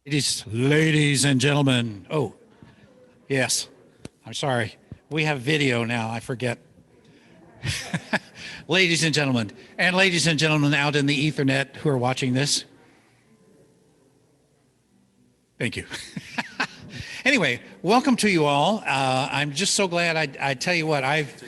Ladies and gentlemen. Oh, yes. I'm sorry. We have video now. I forget. Ladies and gentlemen out in the Ethernet who are watching this. Thank you. Anyway, welcome to you all. I'm just so glad. I tell you what, I've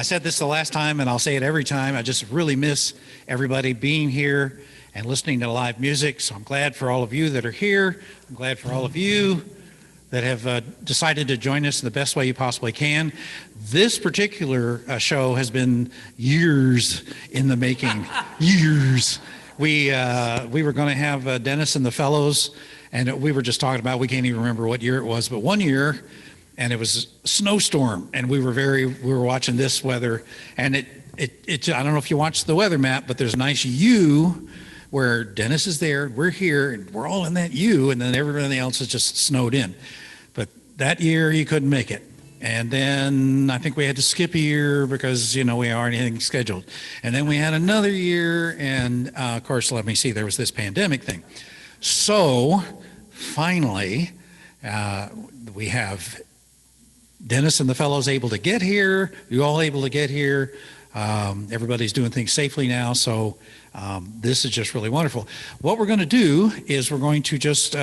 said this the last time, and I'll say it every time. I just really miss everybody being here and listening to live music. So I'm glad for all of you that are here. I'm glad for all of you that have decided to join us in the best way you possibly can. This particular show has been years in the making. Years. We were going to have Dennis and the fellows, and we were just talking about, we can't even remember what year it was, but one year, and it was a snowstorm, and we were watching this weather, and it I don't know if you watched the weather map, but there's a nice U where Dennis is there, we're here, and we're all in that U, and then everybody else is just snowed in. But that year, he couldn't make it. And then I think we had to skip a year because, we already had anything scheduled. And then we had another year, and of course, let me see, there was this pandemic thing. So finally, we have Dennis and the fellows able to get here, you all able to get here. Everybody's doing things safely now, so this is just really wonderful. What we're going to do is we're going to just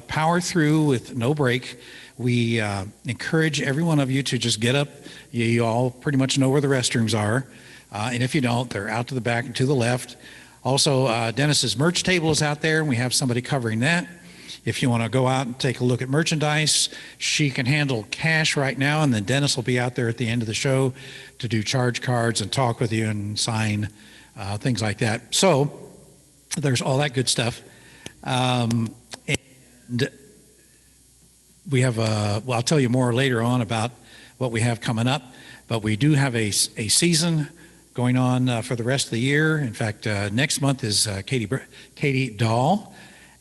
power through with no break. We encourage every one of you to just get up. You all pretty much know where the restrooms are, and if you don't, they're out to the back and to the left. Also, Dennis's merch table is out there, and we have somebody covering that. If you want to go out and take a look at merchandise, she can handle cash right now, and then Dennis will be out there at the end of the show to do charge cards and talk with you and sign things like that. So there's all that good stuff. And we have I'll tell you more later on about what we have coming up, but we do have a season going on for the rest of the year. In fact, next month is Katie Dahl,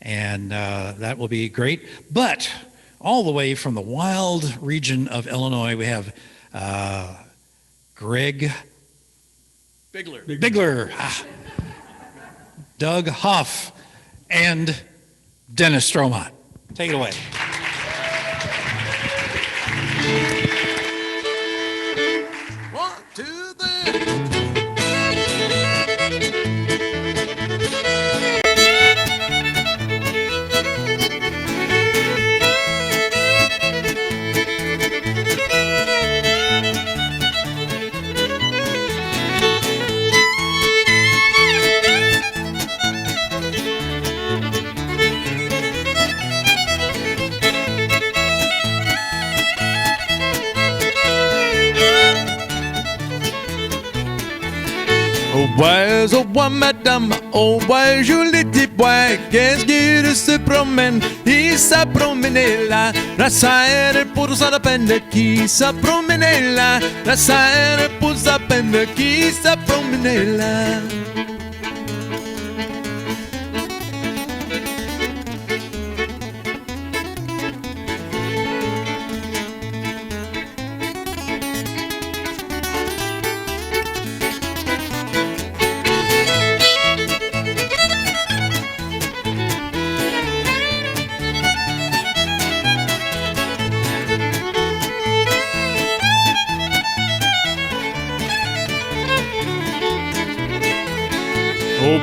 and that will be great. But all the way from the wild region of Illinois, we have Greg Bigler, Doug Huff, and Dennis Stroughmatt. Take it away. One, two, three. Ouais, oh, ouais, madame, oh, ouais, joli petit bois, qu'est-ce qu'il se promène, il s'est promené là, la serre pour sa peine, qui s'est promené là, la serre pour sa peine, qui s'est promené là. Oh,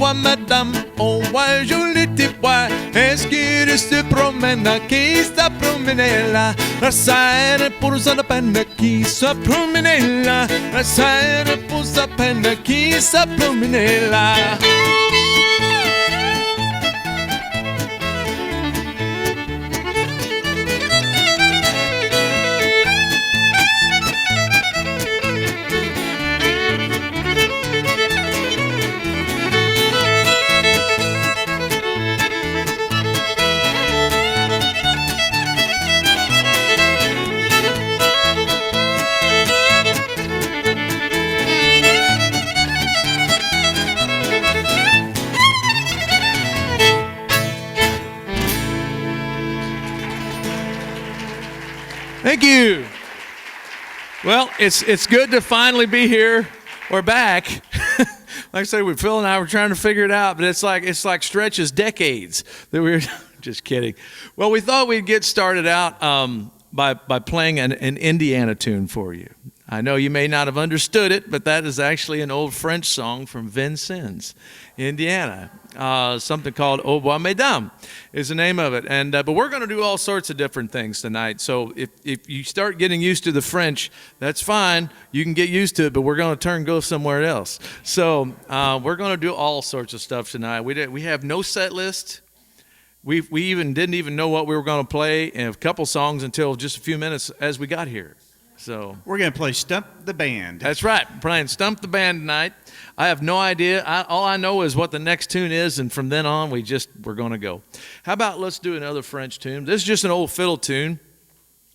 ouais, madame, oh, ouais, joli petit bois, est-ce qu'il se promène, qui s'est promené là, la serre pour sa peine, qui s'est promené là, la serre pour sa peine, qui s'est promené là. Thank you. Well, it's good to finally be here. We're back. Like I said, Phil and I were trying to figure it out, but it's like stretches decades that we were Just kidding. Well, we thought we'd get started out by playing an Indiana tune for you. I know you may not have understood it, but that is actually an old French song from Vincennes, Indiana. Something called Au revoir, mesdames is the name of it. And but we're going to do all sorts of different things tonight. So if you start getting used to the French, that's fine. You can get used to it, but we're going to go somewhere else. So we're going to do all sorts of stuff tonight. We have no set list. We didn't even know what we were going to play in a couple songs until just a few minutes as we got here. So we're going to play Stump the Band. That's right. Playing Stump the Band tonight. I have no idea. All I know is what the next tune is, and from then on, we're going to go. How about let's do another French tune? This is just an old fiddle tune.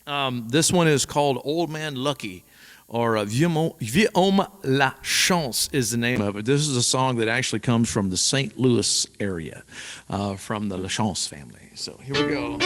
This one is called Old Man Lucky, or Vieux Homme La Chance is the name of it. This is a song that actually comes from the St. Louis area, from the La Chance family. So here we go.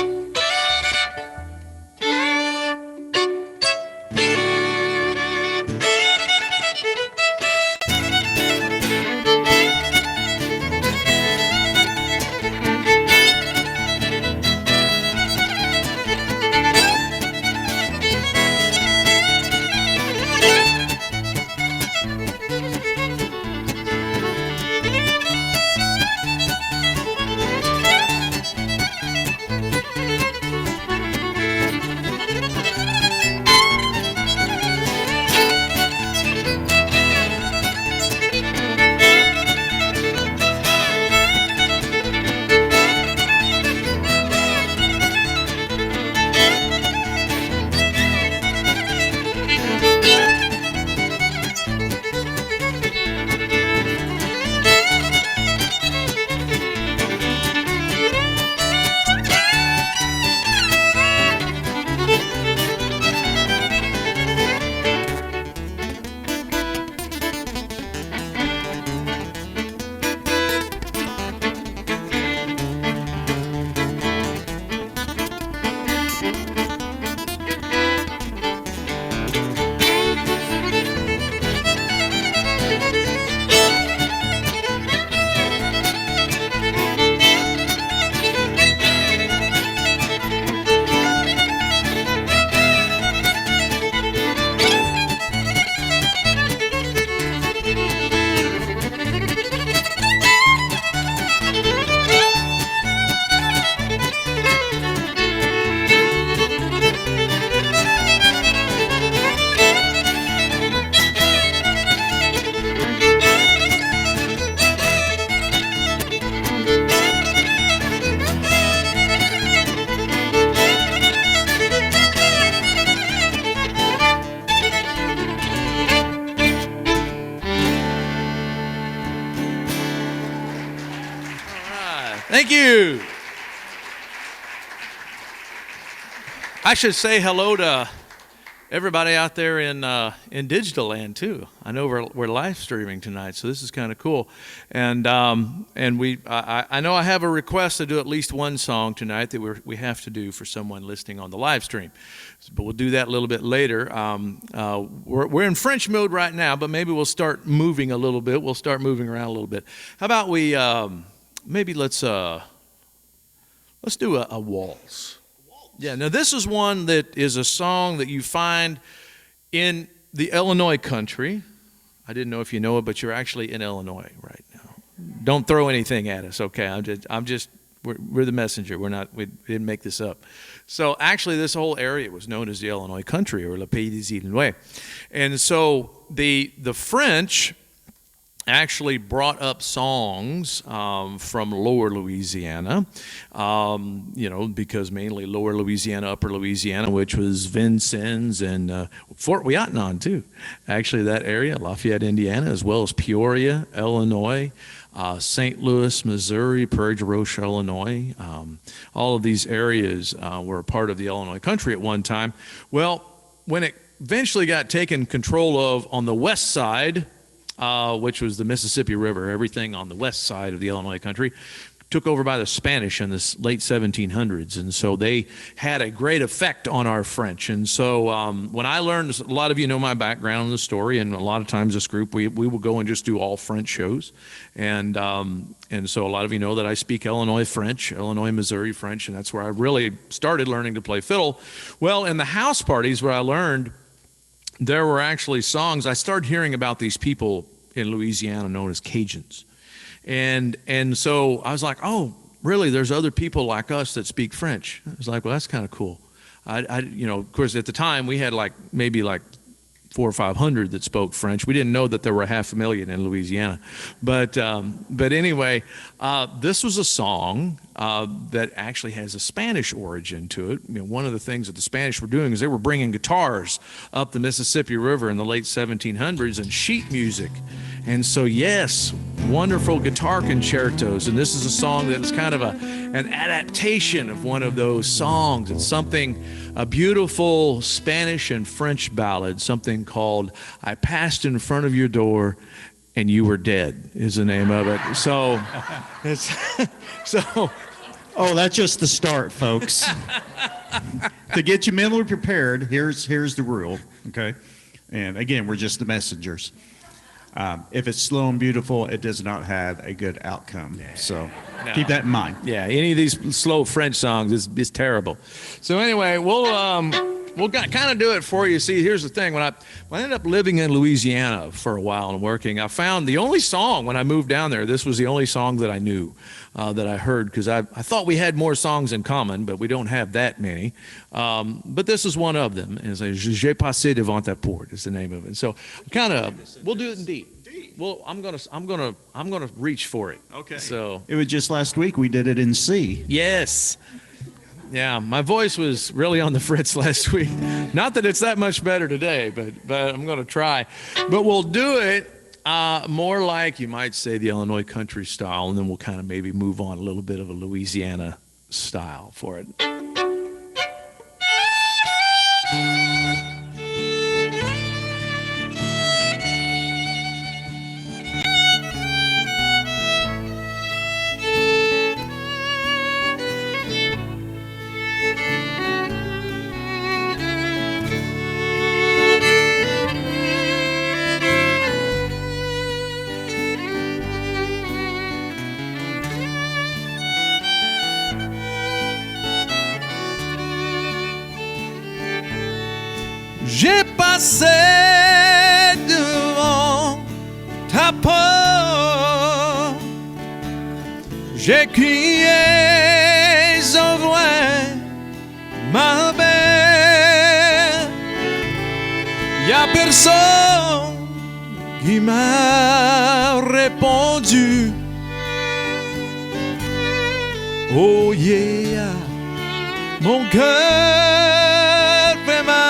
Thank you. I should say hello to everybody out there in digital land too. I know we're live streaming tonight, so this is kind of cool. And I know I have a request to do at least one song tonight that we have to do for someone listening on the live stream, but we'll do that a little bit later. We're in French mode right now, but maybe we'll start moving a little bit. We'll start moving around a little bit. How about we maybe let's do a waltz. Yeah, now this is one that is a song that you find in the Illinois country. I didn't know if you know it, but you're actually in Illinois right now. Don't throw anything at us, okay? We're the messenger. We didn't make this up. So actually this whole area was known as the Illinois country, or Le Pays des Illinois. And so the French actually brought up songs from lower Louisiana, because mainly lower Louisiana, upper Louisiana, which was Vincennes and Fort Ouiatenon too. Actually, that area, Lafayette, Indiana, as well as Peoria, Illinois, St. Louis, Missouri, Prairie du Roche, Illinois. All of these areas were a part of the Illinois country at one time. Well, when it eventually got taken control of on the west side, which was the Mississippi River, everything on the west side of the Illinois country, took over by the Spanish in the late 1700s, and so they had a great effect on our French. And so when I learned, a lot of you know my background in the story, and a lot of times this group, we will go and just do all French shows. And so a lot of you know that I speak Illinois French, Illinois, Missouri French, and that's where I really started learning to play fiddle. Well, in the house parties where I learned, there were actually songs. I started hearing about these people in Louisiana known as Cajuns. And so I was like, oh, really, there's other people like us that speak French. I was like, well, that's kind of cool. Of course, at the time, we had maybe 400 or 500 that spoke French. We didn't know that there were 500,000 in Louisiana. But anyway, this was a song that actually has a Spanish origin to it. One of the things that the Spanish were doing is they were bringing guitars up the Mississippi River in the late 1700s and sheet music. And so, yes, wonderful guitar concertos. And this is a song that is kind of an adaptation of one of those songs. It's a beautiful Spanish and French ballad, something called I Passed in Front of Your Door and You Were Dead is the name of it. So, Oh, that's just the start, folks. To get you mentally prepared, here's the rule, okay? And again, we're just the messengers. If it's slow and beautiful, it does not have a good outcome. So keep that in mind. Yeah, any of these slow French songs is terrible. So anyway, we'll kind of do it for you. See, here's the thing. When I ended up living in Louisiana for a while and working, I found the only song when I moved down there, this was the only song that I knew, that I heard, because I thought we had more songs in common, but we don't have that many. But this is one of them. It's J'ai passé devant ta porte is the name of it. So we'll do it in D. Well, I'm gonna reach for it. Okay. So It was just last week we did it in C. yes. Yeah, my voice was really on the fritz last week. Not that it's that much better today, but I'm going to try. But we'll do it more like, you might say, the Illinois country style, and then we'll kind of maybe move on a little bit of a Louisiana style for it. J'ai passé devant ta porte, j'ai crié au loin, ma belle, y a personne qui m'a répondu. Oh yeah, mon cœur fait mal.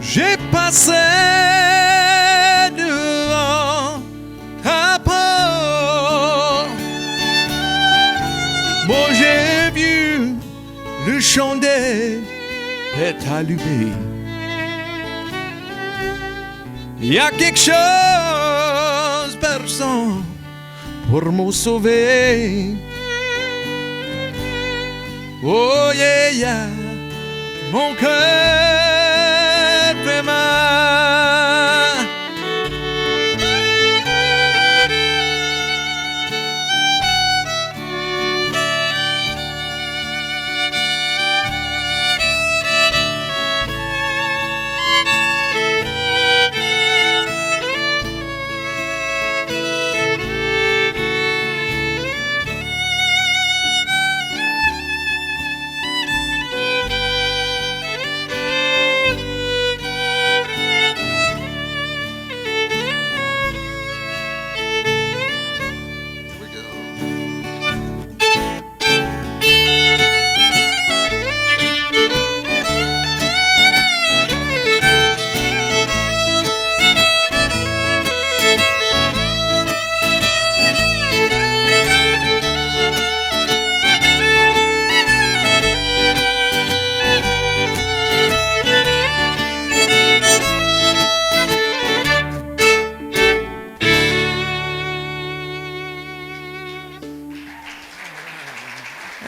J'ai passé devant ta porte. Moi j'ai vu le chandelle est allumé. Il y a quelque chose, personne pour me sauver. Oh yeah, yeah, mon cœur fait mal.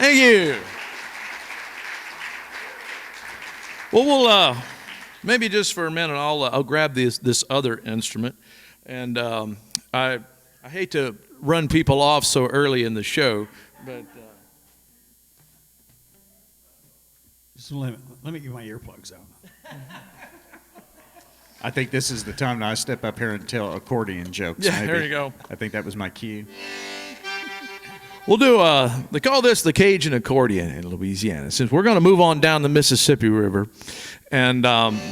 Thank you. Well, we'll maybe just for a minute, I'll grab this other instrument, and I hate to run people off so early in the show, but Just let me get my earplugs out. I think this is the time that I step up here and tell accordion jokes. Yeah, maybe. there you go. I think that was my cue. We'll do, they call this the Cajun accordion in Louisiana, since we're going to move on down the Mississippi River. And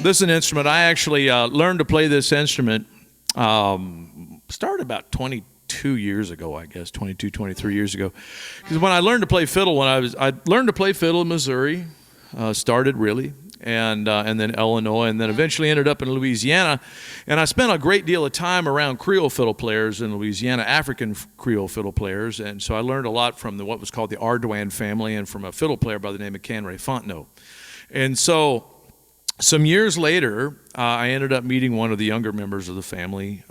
this is an instrument. I actually learned to play this instrument, started about 22 years ago, I guess, 22, 23 years ago. Because when I learned to play fiddle, I learned to play fiddle in Missouri, started really, and then Illinois, and then eventually ended up in Louisiana. And I spent a great deal of time around Creole fiddle players in Louisiana, African Creole fiddle players, and so I learned a lot from what was called the Ardouin family and from a fiddle player by the name of Canray Fontenot. And so some years later, I ended up meeting one of the younger members of the family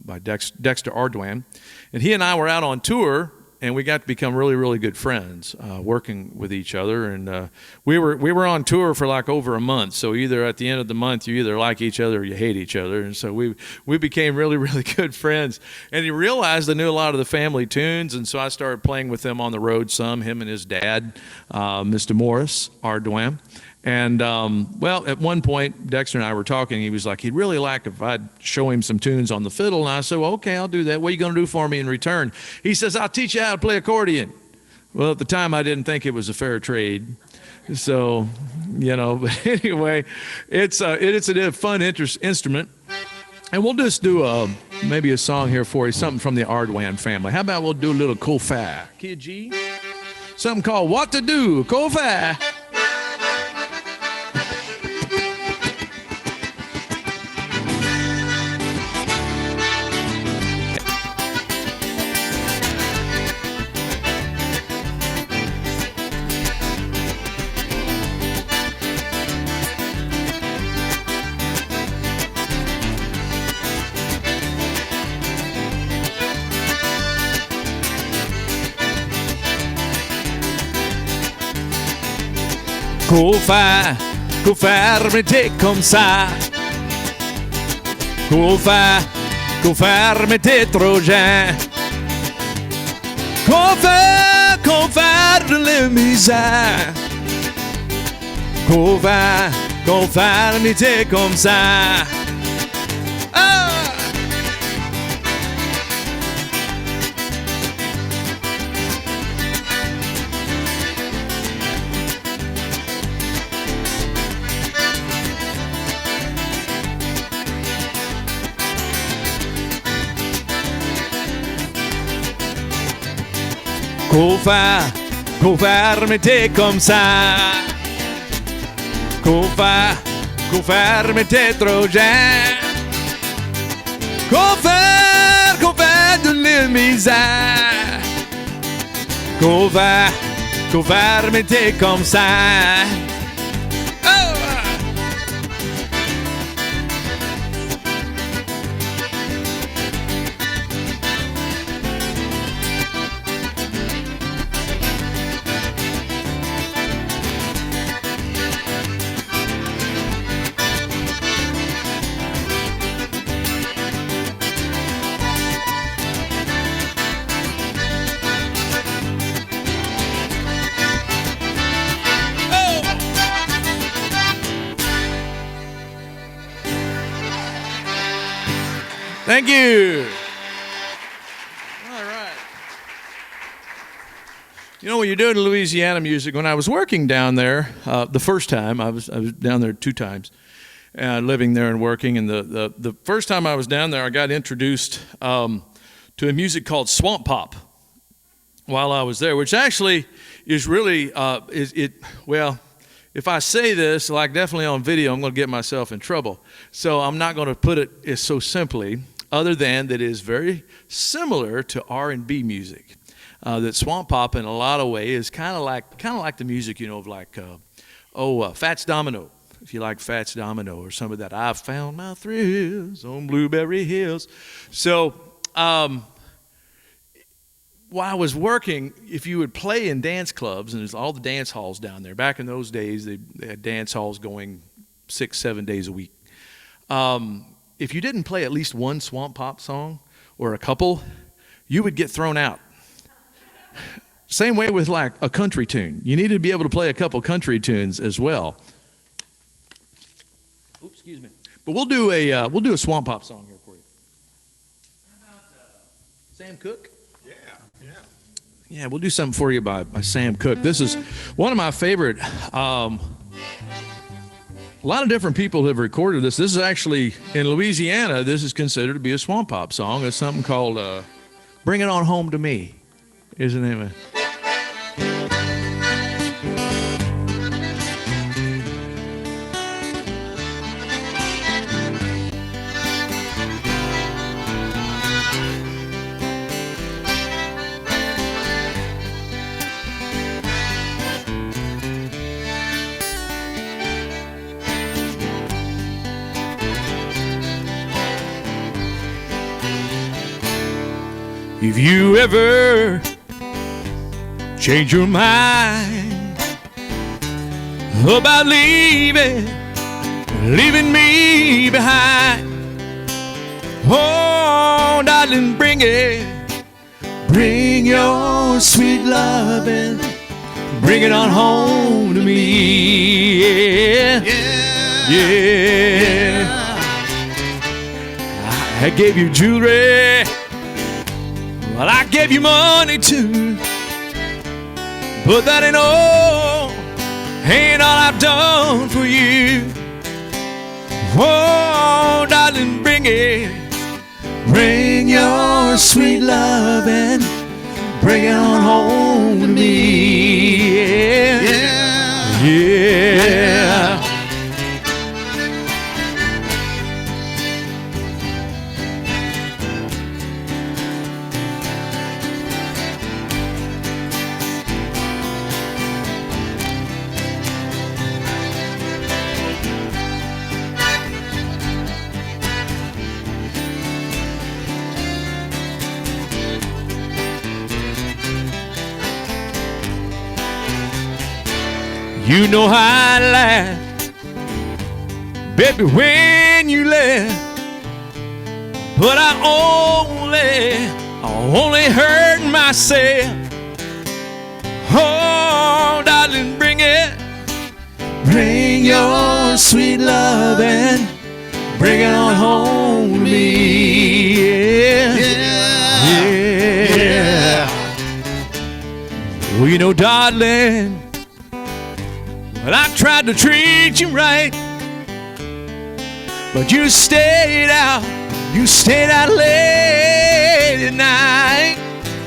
by Dexter Ardouin, and he and I were out on tour, and we got to become really, really good friends, working with each other. And we were on tour for like over a month. So either at the end of the month, you either like each other or you hate each other. And so we became really, really good friends. And he realized I knew a lot of the family tunes, and so I started playing with them on the road some, him and his dad, Mr. Morris Ardouin. And, well, at one point, Dexter and I were talking. He was like, he'd really like if I'd show him some tunes on the fiddle. And I said, well, okay, I'll do that. What are you going to do for me in return? He says, I'll teach you how to play accordion. Well, at the time, I didn't think it was a fair trade. So, but anyway, it's a fun instrument. And we'll just do maybe a song here for you, something from the Ardouin family. How about we'll do a little Kofi? Kid G? Something called What to Do, Kofi. Qu'au faire m'était comme ça. Qu'au faire m'était trop jeune. Qu'au faire de la misère. Qu'au faire m'était comme ça. Ah! Qu'au faire m'était comme ça. Qu'au faire m'était trop jeune. Qu'au faire de la misère. Qu'au faire m'était comme ça. Oh! Thank you. All right. When you're doing Louisiana music, when I was working down there, the first time, I was down there 2 times, living there and working. And the first time I was down there, I got introduced to a music called swamp pop while I was there, which actually is really, well, if I say this, like definitely on video, I'm going to get myself in trouble. So I'm not going to put it so simply, other than that it is very similar to R&B music. That swamp pop in a lot of ways is kind of like the music, of like, Fats Domino. If you like Fats Domino or some of that, I found my thrills on Blueberry Hills. So while I was working, if you would play in dance clubs, and there's all the dance halls down there. Back in those days, they had dance halls going 6-7 days a week. If you didn't play at least one swamp pop song or a couple, you would get thrown out. Same way with like a country tune. You needed to be able to play a couple country tunes as well. Oops, excuse me. But we'll do a swamp pop song here for you. How about Sam Cooke? Yeah, we'll do something for you by Sam Cooke. This is one of my favorite. A lot of different people have recorded this. This is actually, in Louisiana, this is considered to be a swamp pop song. It's something called Bring It On Home to Me, is the name of it. If you ever change your mind about leaving me behind, oh, darling, bring your sweet loving, bring it on home to me, yeah. I gave you jewelry, well, I gave you money too, but that ain't all I've done for you. Oh, darling, bring your sweet love and bring it on home to me, yeah. You know how I laughed, baby, when you left, but I only hurt myself. Oh, darling, bring your sweet love and bring it on home to me, yeah. Well, you know, darling, well, I tried to treat you right, but you stayed out late at night.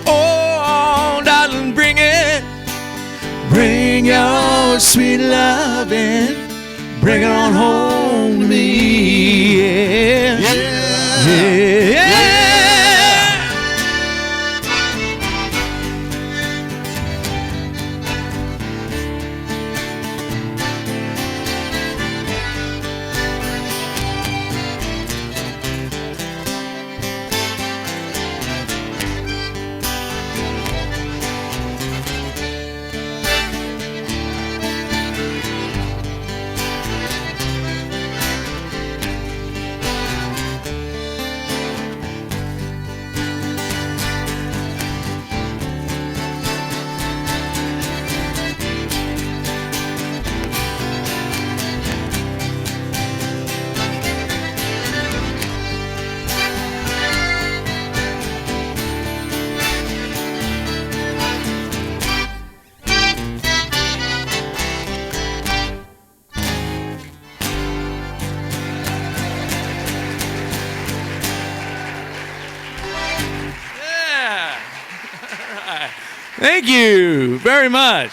Oh, darling, bring your sweet love and bring it on home to me, yeah. Thank you very much.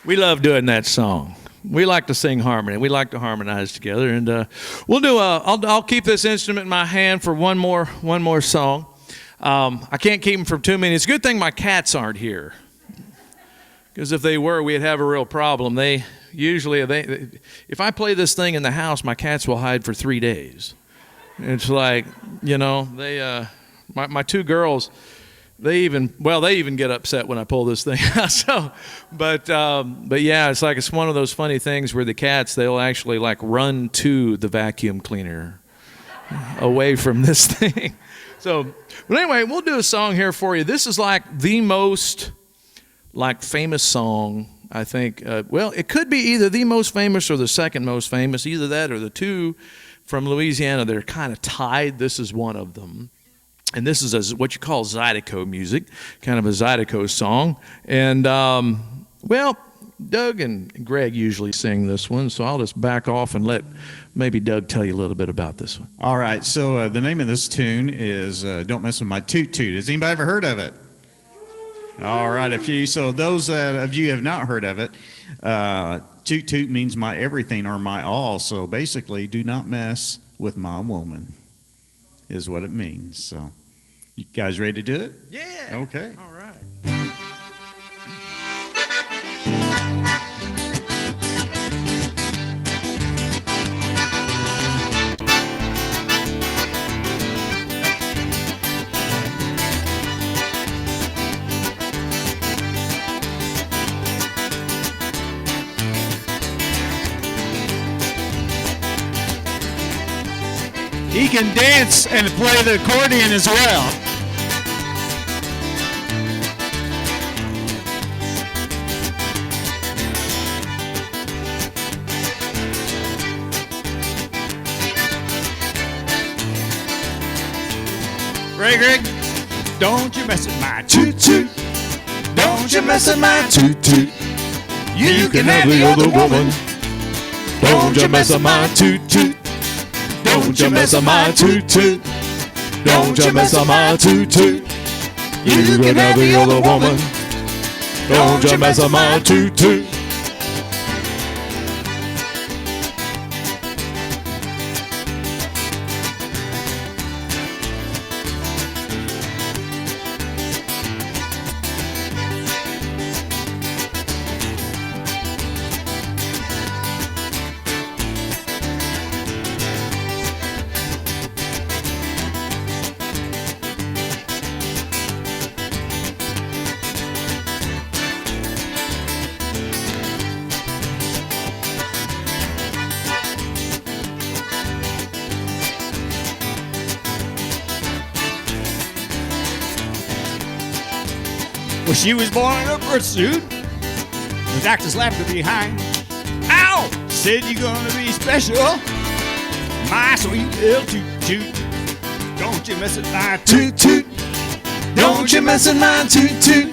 We love doing that song. We like to sing harmony. We like to harmonize together, and we'll do. I'll keep this instrument in my hand for one more song. I can't keep them for too many. It's a good thing my cats aren't here, because if they were, we'd have a real problem. They usually, if I play this thing in the house, my cats will hide for 3 days. It's like, you know, my two girls, They even get upset when I pull this thing out. So, but yeah, it's one of those funny things where the cats, they'll actually like run to the vacuum cleaner away from this thing. So, but anyway, we'll do a song here for you. This is like the most like famous song, I think. Well, it could be either the most famous or the second most famous, either that or the two from Louisiana. They're kind of tied. This is one of them. And this is what you call Zydeco music, kind of a Zydeco song. And, well, Doug and Greg usually sing this one, so I'll just back off and let maybe Doug tell you a little bit about this one. All right, so the name of this tune is Don't Mess With My Toot Toot. Has anybody ever heard of it? All right, a few. So those of you who have not heard of it, toot toot means my everything or my all. So basically, do not mess with my woman is what it means. So you guys ready to do it? Yeah. Okay. All right. He can dance and play the accordion as well. Greg, don't you mess with my toot toot. Don't you mess with my toot toot. You can have the other woman. Don't you mess with my toot toot. Don't you mess with my toot toot. Don't you mess with my toot toot. You can have the other woman. Don't you mess with my toot toot. Well, she was born in a pursuit. The doctor slapped her behind. Ow! Said you're gonna be special. My sweet little toot toot. Don't you mess with my toot toot. Don't you mess with my toot toot.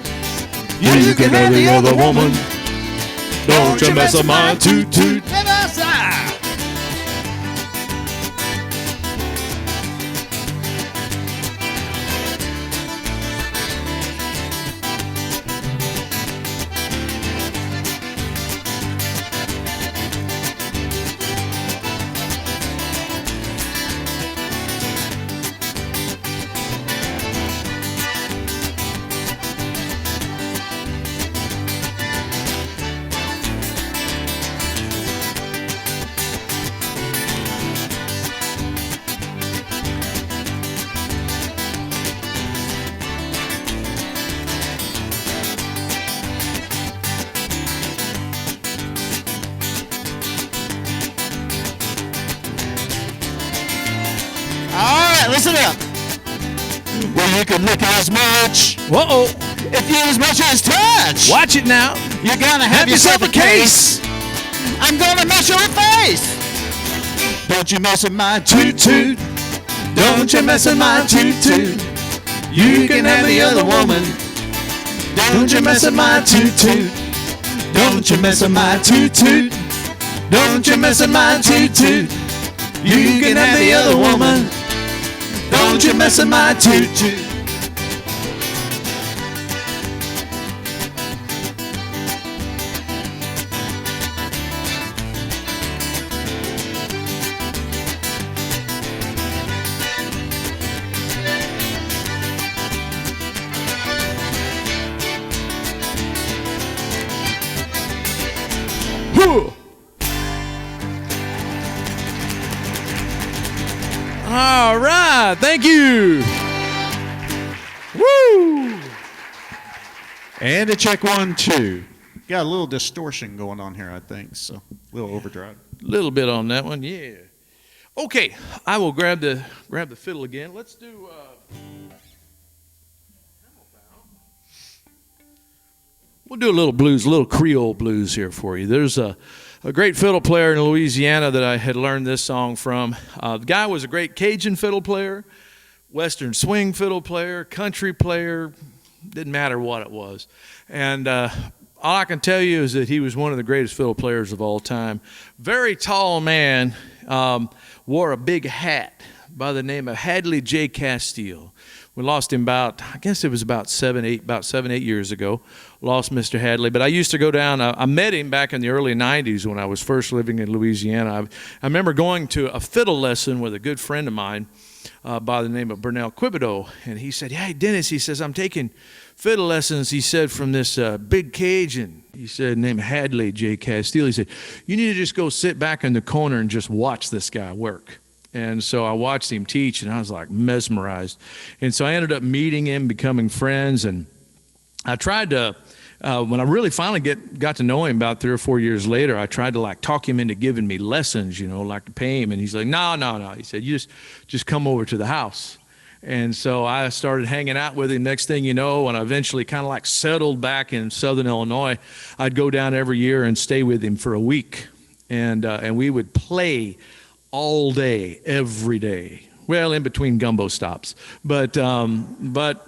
You can have the other woman. Don't you mess with my toot toot. Listen up. Well, you can lick as much. Whoa. If you as much as touch. Watch it now. You're gonna have yourself a case. I'm gonna mess your face. Don't you mess with my toot toot. Don't you mess with my toot toot. You can have the other woman. Don't you mess with my toot toot. Don't you mess with my toot toot. Don't you mess with my toot toot. You can have the other woman. Don't you mess with my toot toot. All right, thank you. Woo! And a check 1, 2. Got a little distortion going on here, I think, so a little overdrive. A little bit on that one, yeah. Okay, I will grab the fiddle again. Let's do. We'll do a little blues, a little Creole blues here for you. There's a great fiddle player in Louisiana that I had learned this song from. The guy was a great Cajun fiddle player, Western swing fiddle player, country player, didn't matter what it was. And all I can tell you is that he was one of the greatest fiddle players of all time. Very tall man, wore a big hat by the name of Hadley J. Castile. We lost him about 7, 8 years ago. Lost Mr. Hadley. But I used to go down, I met him back in the early 90s when I was first living in Louisiana. I remember going to a fiddle lesson with a good friend of mine by the name of Burnell Quibido. And he said, "Hey, Dennis," he says, "I'm taking fiddle lessons," he said, "from this big Cajun," he said, named Hadley J. Castile. He said, "You need to just go sit back in the corner and just watch this guy work." And so I watched him teach, and I was like mesmerized. And so I ended up meeting him, becoming friends, and I tried to, when I really finally got to know him about 3 or 4 years later, I tried to like talk him into giving me lessons, like to pay him. And he's like, no. He said, "You just come over to the house." And so I started hanging out with him. Next thing you know, and I eventually kind of like settled back in Southern Illinois, I'd go down every year and stay with him for a week. And we would play all day, every day. Well, in between gumbo stops. But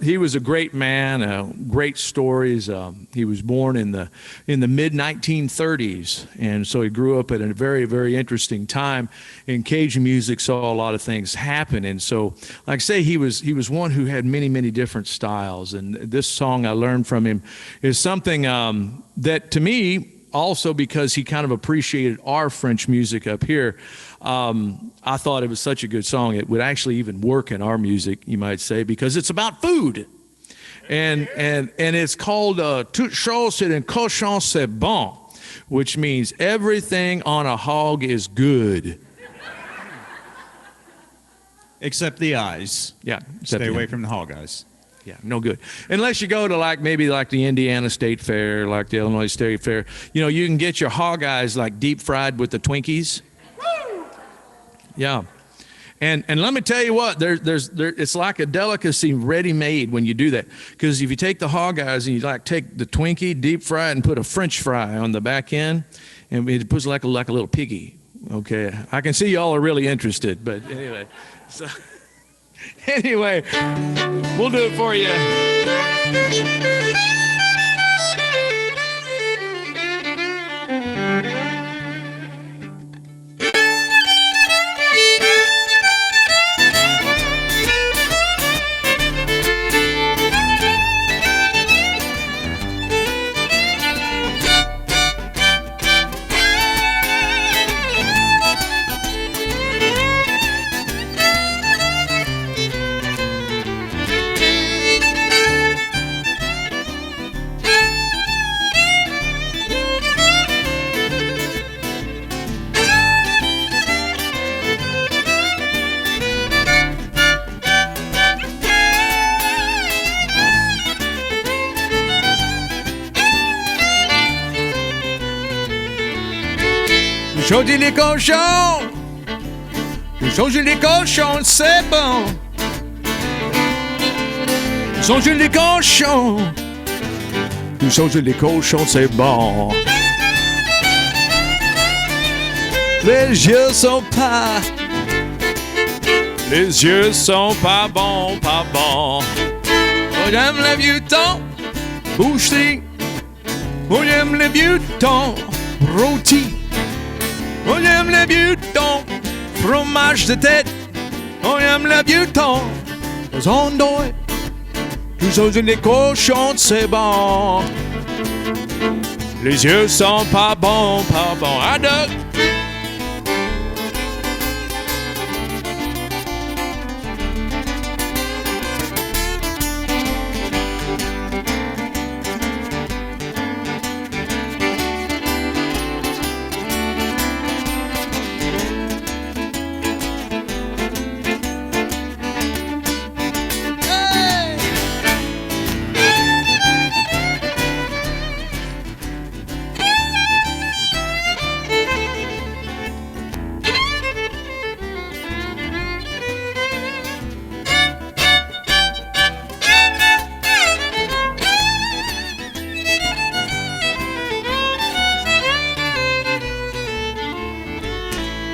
he was a great man, great stories. He was born in the mid-1930s, and so he grew up at a very, very interesting time. And Cajun music saw a lot of things happen. And so, like I say, he was one who had many, many different styles. And this song I learned from him is something that, to me, also because he kind of appreciated our French music up here, I thought it was such a good song. It would actually even work in our music, you might say, because it's about food. And it's called Toute chose sur un cochon c'est bon, which means everything on a hog is good. Except the eyes. Yeah. Stay away from the hog eyes. Yeah, no good. Unless you go to maybe the Indiana State Fair, like the Illinois State Fair. You can get your hog eyes like deep fried with the Twinkies. Yeah. And let me tell you what, it's like a delicacy ready-made when you do that. Because if you take the hog eyes and you take the Twinkie, deep fry it, and put a French fry on the back end, and it puts like a little piggy. Okay, I can see y'all are really interested, but anyway. So anyway, we'll do it for you. Changer les cochons, changer les cochons, c'est bon. Changer les cochons, changer les cochons, c'est bon. Les yeux sont pas bons, pas bons. Oh, j'aime les vieux temps, boucherie. Oh, j'aime les vieux temps, rôti. On aime le vieux thon, fromage de tête. On aime le vieux thon, aux ondouilles. Tout chose les cochons, c'est bon. Les yeux sont pas bons, pas bons. À deux.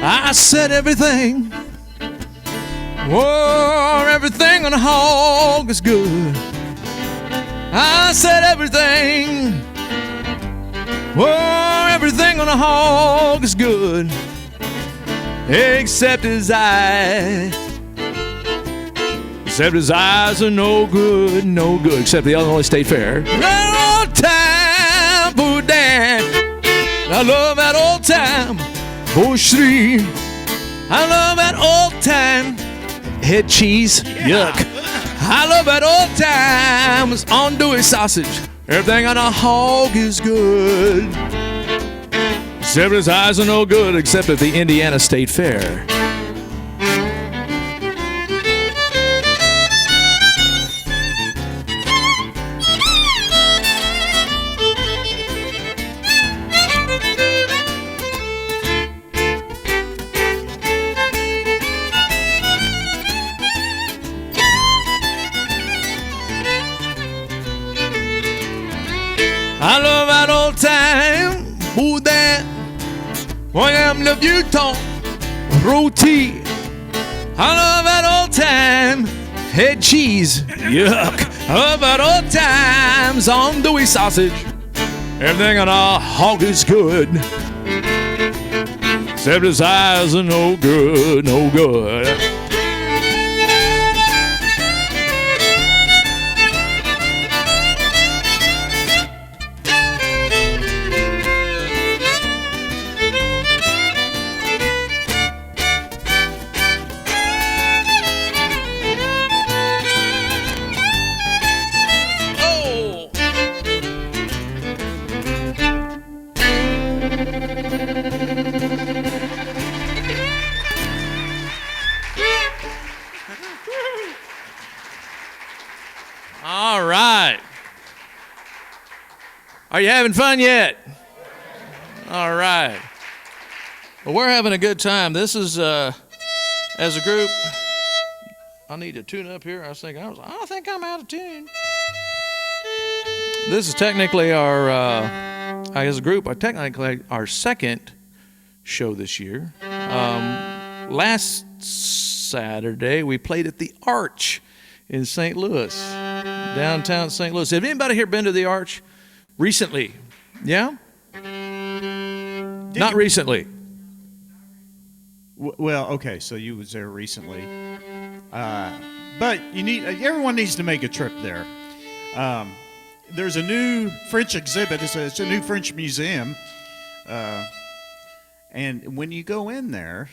I said everything. Oh, everything on a hog is good. I said everything. Oh, everything on a hog is good. Except his eyes. Except his eyes are no good, no good. Except the Illinois State Fair. Old time boudin. I love that old time boucherie. I love that old time head cheese. Yuck. I love that old times andouille sausage. Everything on a hog is good. Except his eyes are no good, except at the Indiana State Fair. I love that old time boudin. I am le vieux temps rôti. I love that old time head cheese. Yuck. I love that old times andouille sausage. Everything on a hog is good. Except his eyes are no good, no good. All right. Are you having fun yet? All right. Well, we're having a good time. This is, as a group, I need to tune up here. I think I'm out of tune. This is technically our, as a group, technically our second show this year. Last Saturday, we played at the Arch in St. Louis, downtown St. Louis. Have anybody here been to the Arch recently? Yeah? Not recently. Well, okay, so you was there recently, but everyone needs to make a trip there. There's a new French exhibit. It's a new French museum, and when you go in there,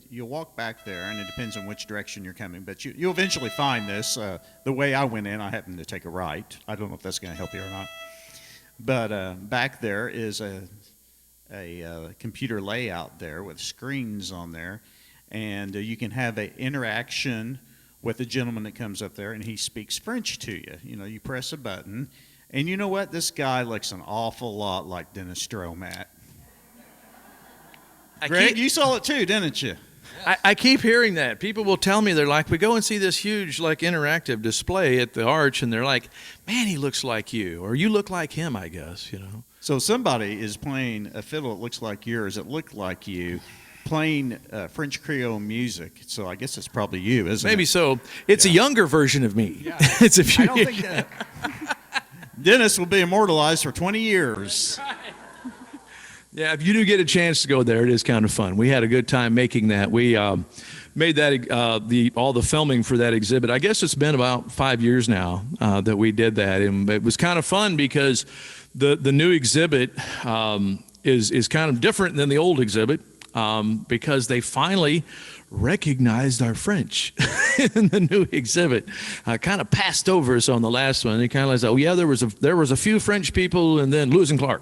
you'll walk back there, and it depends on which direction you're coming. But you'll eventually find this. The way I went in, I happened to take a right. I don't know if that's going to help you or not. But back there is a computer layout there with screens on there, and you can have an interaction with the gentleman that comes up there, and he speaks French to you. You know, you press a button, and you know what? This guy looks an awful lot like Dennis Stroughmatt. Greg, you saw it too, didn't you? I keep hearing that. People will tell me, they're like, we go and see this huge, like, interactive display at the Arch, and they're like, man, he looks like you, or you look like him, I guess, you know. So somebody is playing a fiddle that looks like yours, that looked like you, playing French Creole music. So I guess it's probably you, isn't it? Maybe so. It's a younger version of me. Yeah. It's a few I don't think that. Dennis will be immortalized for 20 years. Yeah, if you do get a chance to go there, it is kind of fun. We had a good time making that. We made that all the filming for that exhibit. I guess it's been about 5 years now that we did that, and it was kind of fun because the new exhibit is kind of different than the old exhibit because they finally recognized our French in the new exhibit. Kind of passed over us on the last one. They kind of like said, oh yeah, there was a few French people and then Lewis and Clark.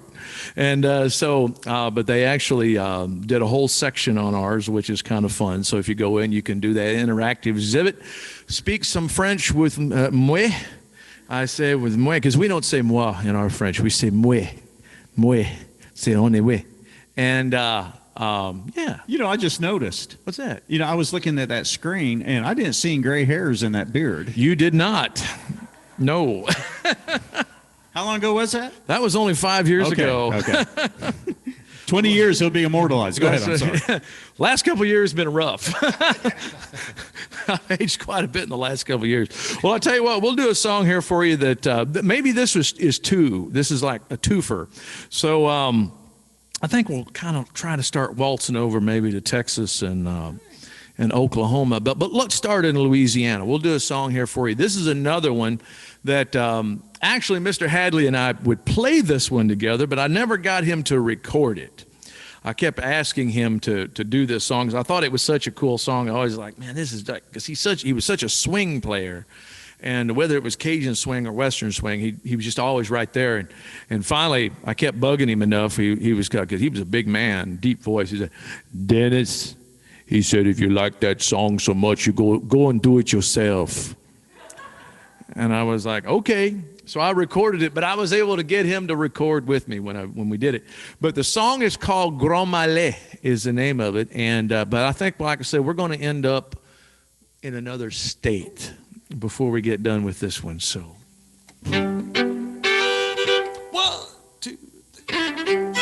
And but they actually did a whole section on ours, which is kind of fun. So if you go in, you can do that interactive exhibit. Speak some French with moi. I say with moi, because we don't say moi in our French. We say moi. Moi. C'est on est oui. And yeah. You know, I just noticed. What's that? You know, I was looking at that screen, and I didn't see any gray hairs in that beard. You did not. No. How long ago was that? That was only 5 years ago. Okay. 20 years, he'll be immortalized. Go ahead, I'm sorry. Last couple of years been rough. I've aged quite a bit in the last couple of years. Well, I'll tell you what, we'll do a song here for you that maybe this is two. This is like a twofer. So I think we'll kind of try to start waltzing over maybe to Texas and Oklahoma. But let's start in Louisiana. We'll do a song here for you. This is another one that actually Mr. Hadley and I would play this one together, but I never got him to record it. I kept asking him to do this song because I thought it was such a cool song. I always like, man, this is like, because he was such a swing player. And whether it was Cajun swing or Western swing, he was just always right there. And finally, I kept bugging him enough. He was, because he was a big man, deep voice. He said, Dennis, he said, if you like that song so much, you go and do it yourself. And I was like, okay. So I recorded it, but I was able to get him to record with me when we did it. But the song is called Grand Malais is the name of it. And but I think, like I said, we're going to end up in another state before we get done with this one. So 1, 2, 3.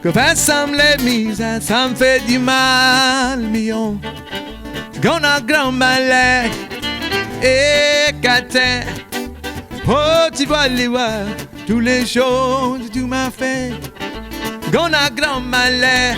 Que passam les mises, ça me fait du mal, million. Qu'on a grand malais, et catin. Oh, tu dois aller voir toutes les choses que tu m'as fait. Qu'on a grand malais.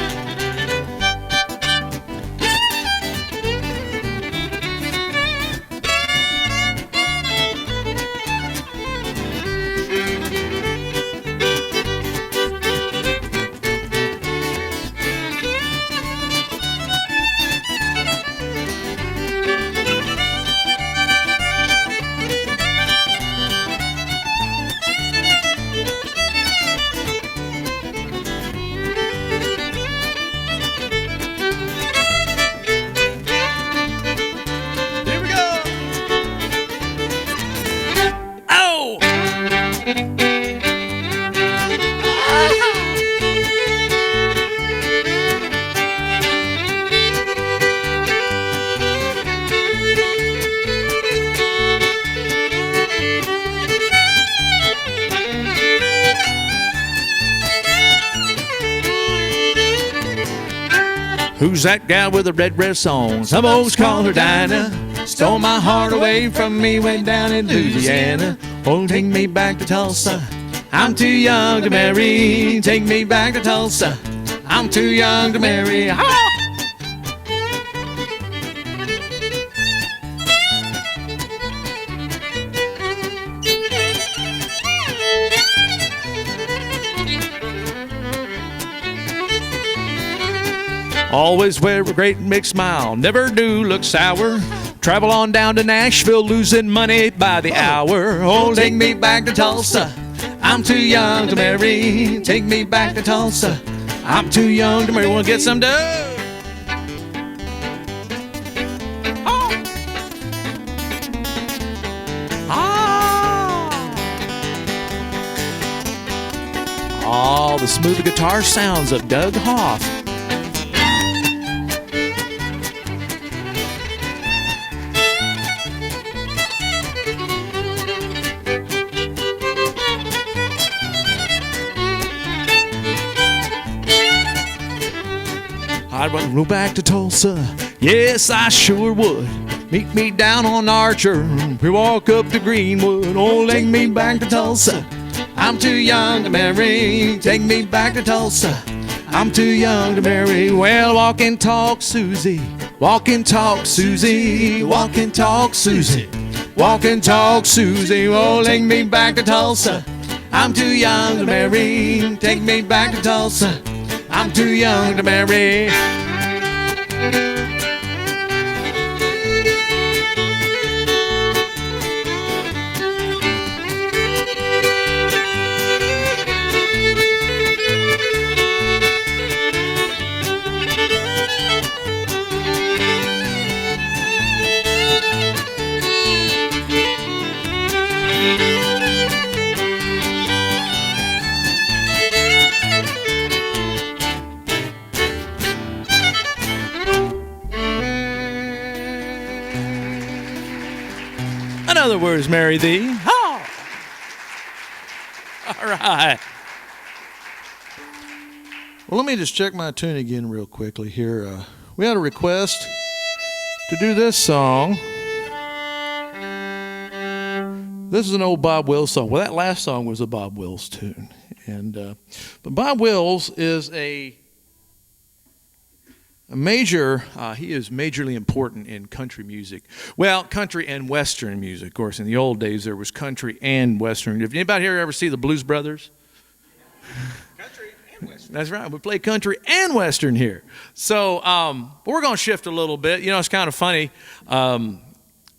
Who's that gal with the red dress on? Some folks call her Dinah. Stole my heart away from me way down in Louisiana. Oh, take me back to Tulsa. I'm too young to marry. Take me back to Tulsa. I'm too young to marry. Ah! Always wear a great big smile, never do look sour. Travel on down to Nashville, losing money by the hour. Oh, take me back to Tulsa. I'm too young to marry. Take me back to Tulsa. I'm too young to marry. Wanna get some dough? Oh. Oh, the smooth guitar sounds of Doug Hoff. I'd want to go back to Tulsa. Yes, I sure would. Meet me down on Archer. We walk up to Greenwood. Oh, take me back to Tulsa. I'm too young to marry. Take me back to Tulsa. I'm too young to marry. Well, walk and talk, Susie. Walk and talk, Susie. Walk and talk, Susie. Walk and talk, Susie. Oh, take me back to Tulsa. I'm too young to marry. Take me back to Tulsa. I'm too young to marry. other words, marry thee. Ha! All right. Well, let me just check my tune again real quickly here. We had a request to do this song. This is an old Bob Wills song. Well, that last song was a Bob Wills tune. But Bob Wills is a major, he is majorly important in country music. Well, country and Western music. Of course, in the old days, there was country and Western. Did anybody here ever see the Blues Brothers? Country and Western. That's right. We play country and Western here. So we're going to shift a little bit. You know, it's kind of funny.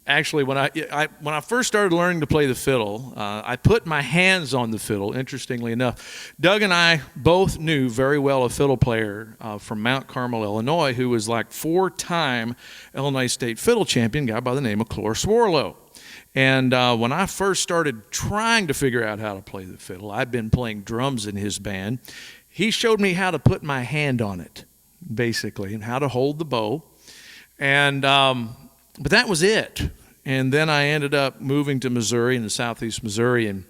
Actually, when I first started learning to play the fiddle, I put my hands on the fiddle, interestingly enough. Doug and I both knew very well a fiddle player from Mount Carmel, Illinois, who was like 4-time Illinois State fiddle champion, a guy by the name of Clore Swarlow. And when I first started trying to figure out how to play the fiddle, I'd been playing drums in his band. He showed me how to put my hand on it, basically, and how to hold the bow. And but that was it. And then I ended up moving to Missouri, in the southeast Missouri, and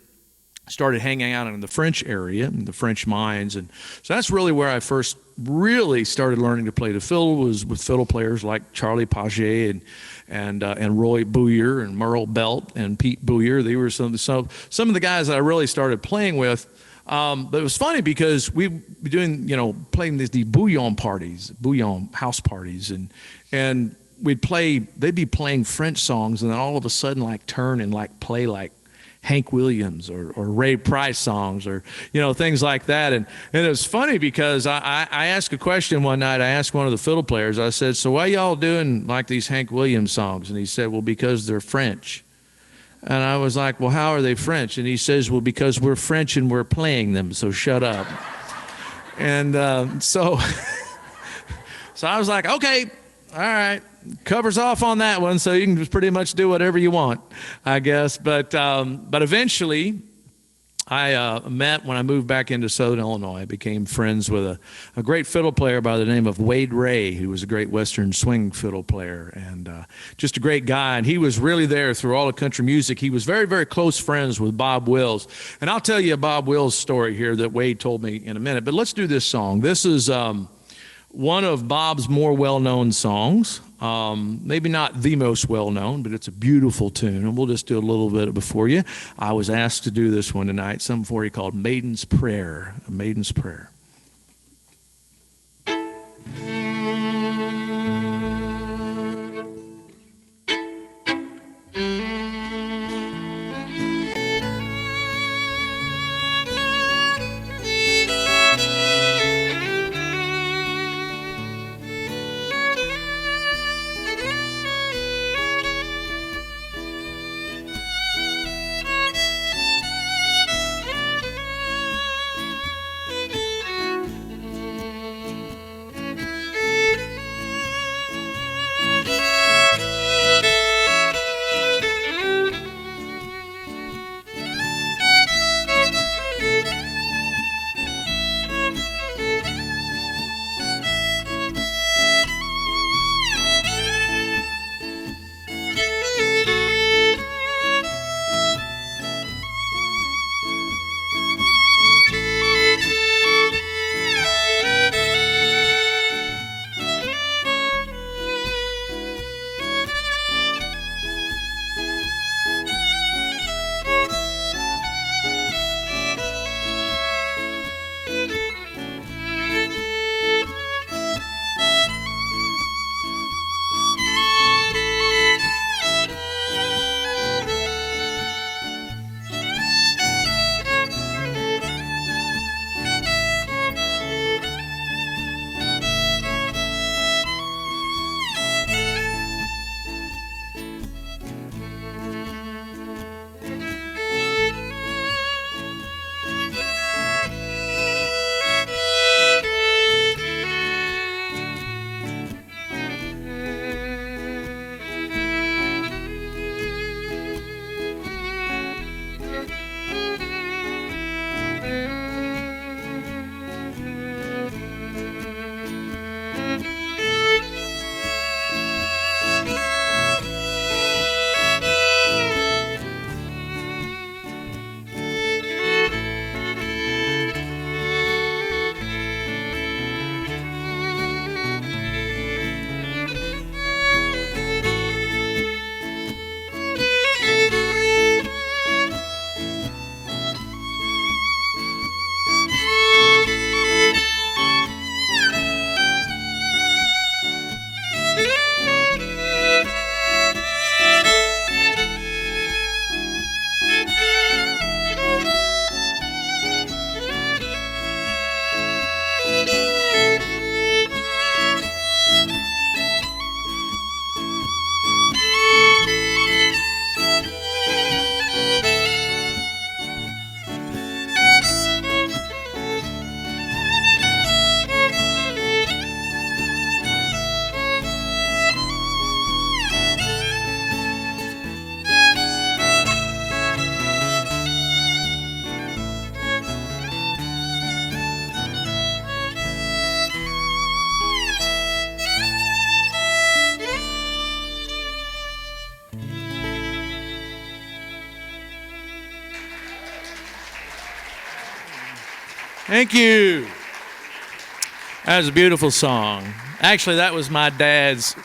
started hanging out in the French area, in the French mines. And so that's really where I first really started learning to play the fiddle, was with fiddle players like Charlie Paget and Roy Bouyer and Merle Belt and Pete Bouyer. They were some of the guys that I really started playing with. But it was funny because we'd be doing, playing these bouillon house parties, and they'd be playing French songs, and then all of a sudden turn and play Hank Williams or Ray Price songs, or things like that. And it was funny because I asked a question one night. I asked one of the fiddle players, I said, "So why y'all doing these Hank Williams songs?" And he said, "Well, because they're French." And I was like, "Well, how are they French?" And he says, "Well, because we're French and we're playing them, so shut up." And so I was like, "Okay, all right, covers off on that one, so you can just pretty much do whatever you want, I guess." But eventually, I met, when I moved back into Southern Illinois, I became friends with a great fiddle player by the name of Wade Ray, who was a great Western swing fiddle player, and just a great guy. And he was really there through all of country music. He was very, very close friends with Bob Wills. And I'll tell you a Bob Wills story here that Wade told me in a minute. But let's do this song. This is one of Bob's more well-known songs. Maybe not the most well-known, but it's a beautiful tune, and we'll just do a little bit before you. I was asked to do this one tonight, something for you called Maiden's Prayer, A Maiden's Prayer. Thank you. That was a beautiful song. Actually, that was my dad's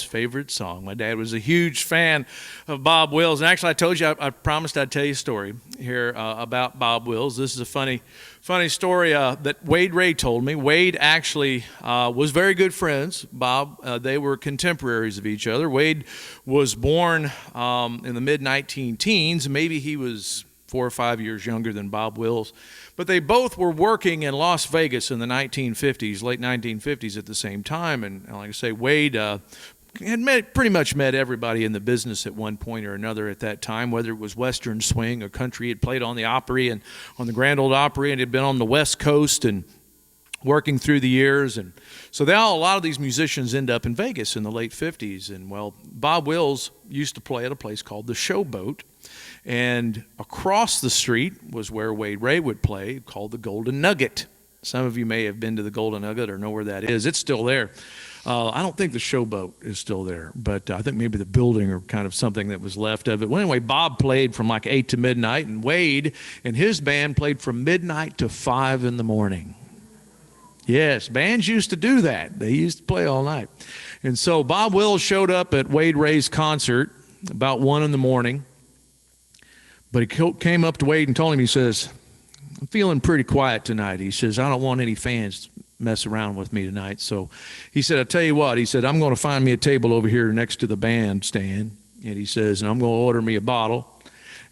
favorite song. My dad was a huge fan of Bob Wills. And actually, I told you, I promised I'd tell you a story here about Bob Wills. This is a funny story that Wade Ray told me. Wade actually was very good friends. Bob, they were contemporaries of each other. Wade was born in the mid-19-teens. Maybe he was 4 or 5 years younger than Bob Wills. But they both were working in Las Vegas in the 1950s, late 1950s at the same time. And like I say, Wade had pretty much met everybody in the business at one point or another at that time, whether it was Western swing or country. He had played on the Opry and on the Grand Ole Opry, and had been on the West Coast and working through the years. And so a lot of these musicians end up in Vegas in the late 50s. And, well, Bob Wills used to play at a place called the Showboat. And across the street was where Wade Ray would play, called the Golden Nugget. Some of you may have been to the Golden Nugget or know where that is. It's still there. I don't think the Showboat is still there, but I think maybe the building or kind of something that was left of it. Well, anyway, Bob played from like 8 to midnight, and Wade and his band played from midnight to 5 in the morning. Yes, bands used to do that. They used to play all night. And so Bob Wills showed up at Wade Ray's concert about 1 in the morning. But he came up to Wade and told him, he says, I'm feeling pretty quiet tonight. He says, I don't want any fans to mess around with me tonight. So he said, I'll tell you what. He said, I'm going to find me a table over here next to the bandstand. And he says, and I'm going to order me a bottle.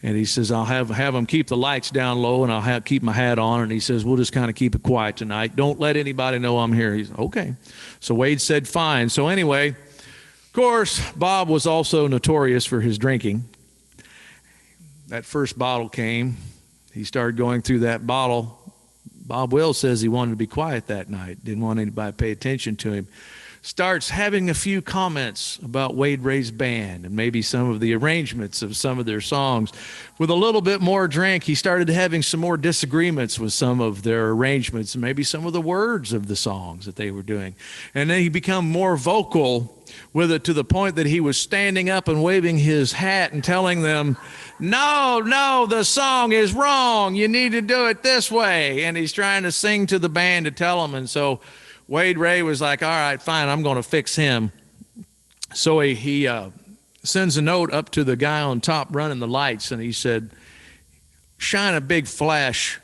And he says, I'll have them keep the lights down low, and I'll keep my hat on. And he says, we'll just kind of keep it quiet tonight. Don't let anybody know I'm here. He's okay. So Wade said, fine. So anyway, of course, Bob was also notorious for his drinking. That first bottle came. He started going through that bottle. Bob Wills says he wanted to be quiet that night, didn't want anybody to pay attention to him. Starts having a few comments about Wade Ray's band and maybe some of the arrangements of some of their songs. With a little bit more drink, he started having some more disagreements with some of their arrangements and maybe some of the words of the songs that they were doing. And then he became more vocal with it to the point that he was standing up and waving his hat and telling them, no, the song is wrong. You need to do it this way. And he's trying to sing to the band to tell them. And so Wade Ray was like, all right, fine, I'm going to fix him. So he sends a note up to the guy on top running the lights, and he said, shine a big flash,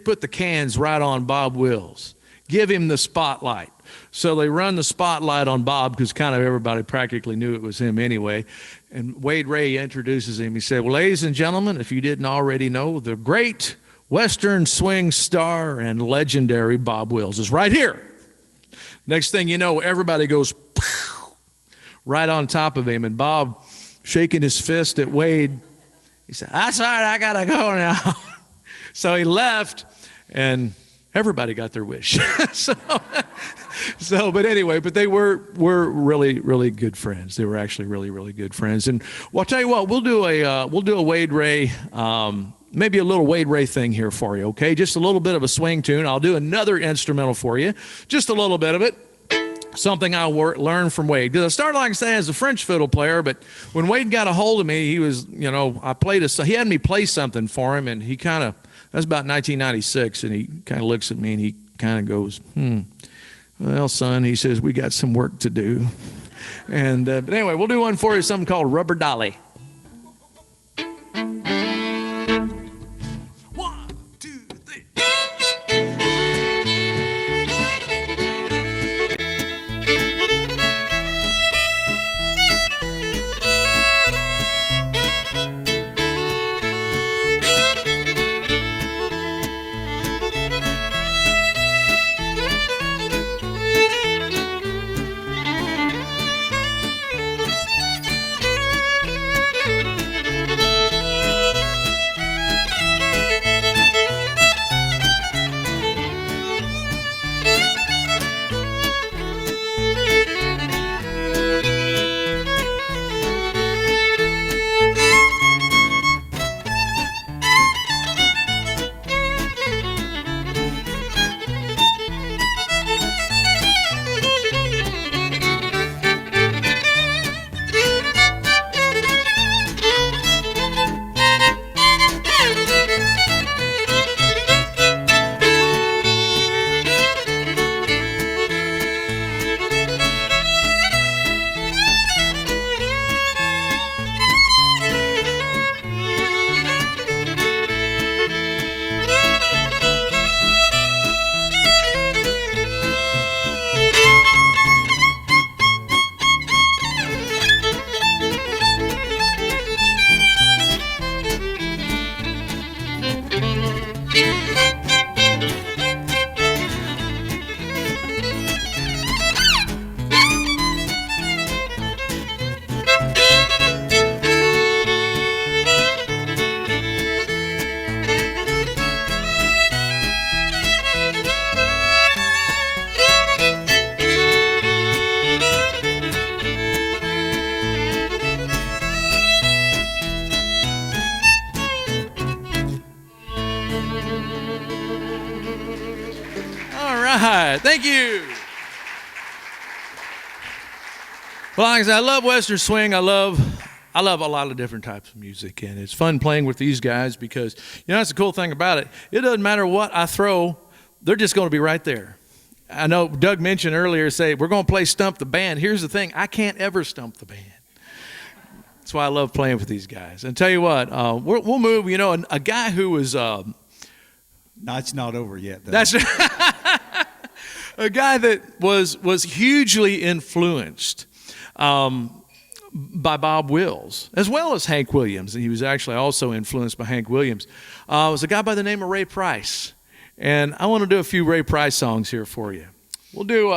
put the cans right on Bob Wills. Give him the spotlight. So they run the spotlight on Bob because kind of everybody practically knew it was him anyway. And Wade Ray introduces him. He said, well, ladies and gentlemen, if you didn't already know, the great Western swing star and legendary Bob Wills is right here. Next thing you know, everybody goes pow, right on top of him. And Bob, shaking his fist at Wade, he said, that's all right, I got to go now. So he left, and everybody got their wish. But anyway, but they were really, really good friends. They were actually really, really good friends. And well, I'll tell you what, we'll do a Wade Ray, maybe a little Wade Ray thing here for you, okay? Just a little bit of a swing tune. I'll do another instrumental for you, just a little bit of it. Something I learned from Wade. Because I started, like I say, as a French fiddle player, but when Wade got a hold of me, he was, he had me play something for him, and he kind of, that's about 1996, and he kind of looks at me and he kind of goes, well, son, he says, we got some work to do. And but anyway, we'll do one for you, something called Rubber Dolly. 1, 2, 3. right. Thank you. Well, like I said, I love Western swing. I love a lot of different types of music, and it's fun playing with these guys because, that's the cool thing about it. It doesn't matter what I throw, they're just going to be right there. I know Doug mentioned earlier, say, we're going to play Stump the Band. Here's the thing, I can't ever stump the band. That's why I love playing with these guys. And tell you what, we'll move, a guy who was... No, it's not over yet, though. That's a guy that was hugely influenced by Bob Wills, as well as Hank Williams. And he was actually also influenced by Hank Williams. Was a guy by the name of Ray Price. And I want to do a few Ray Price songs here for you. We'll do,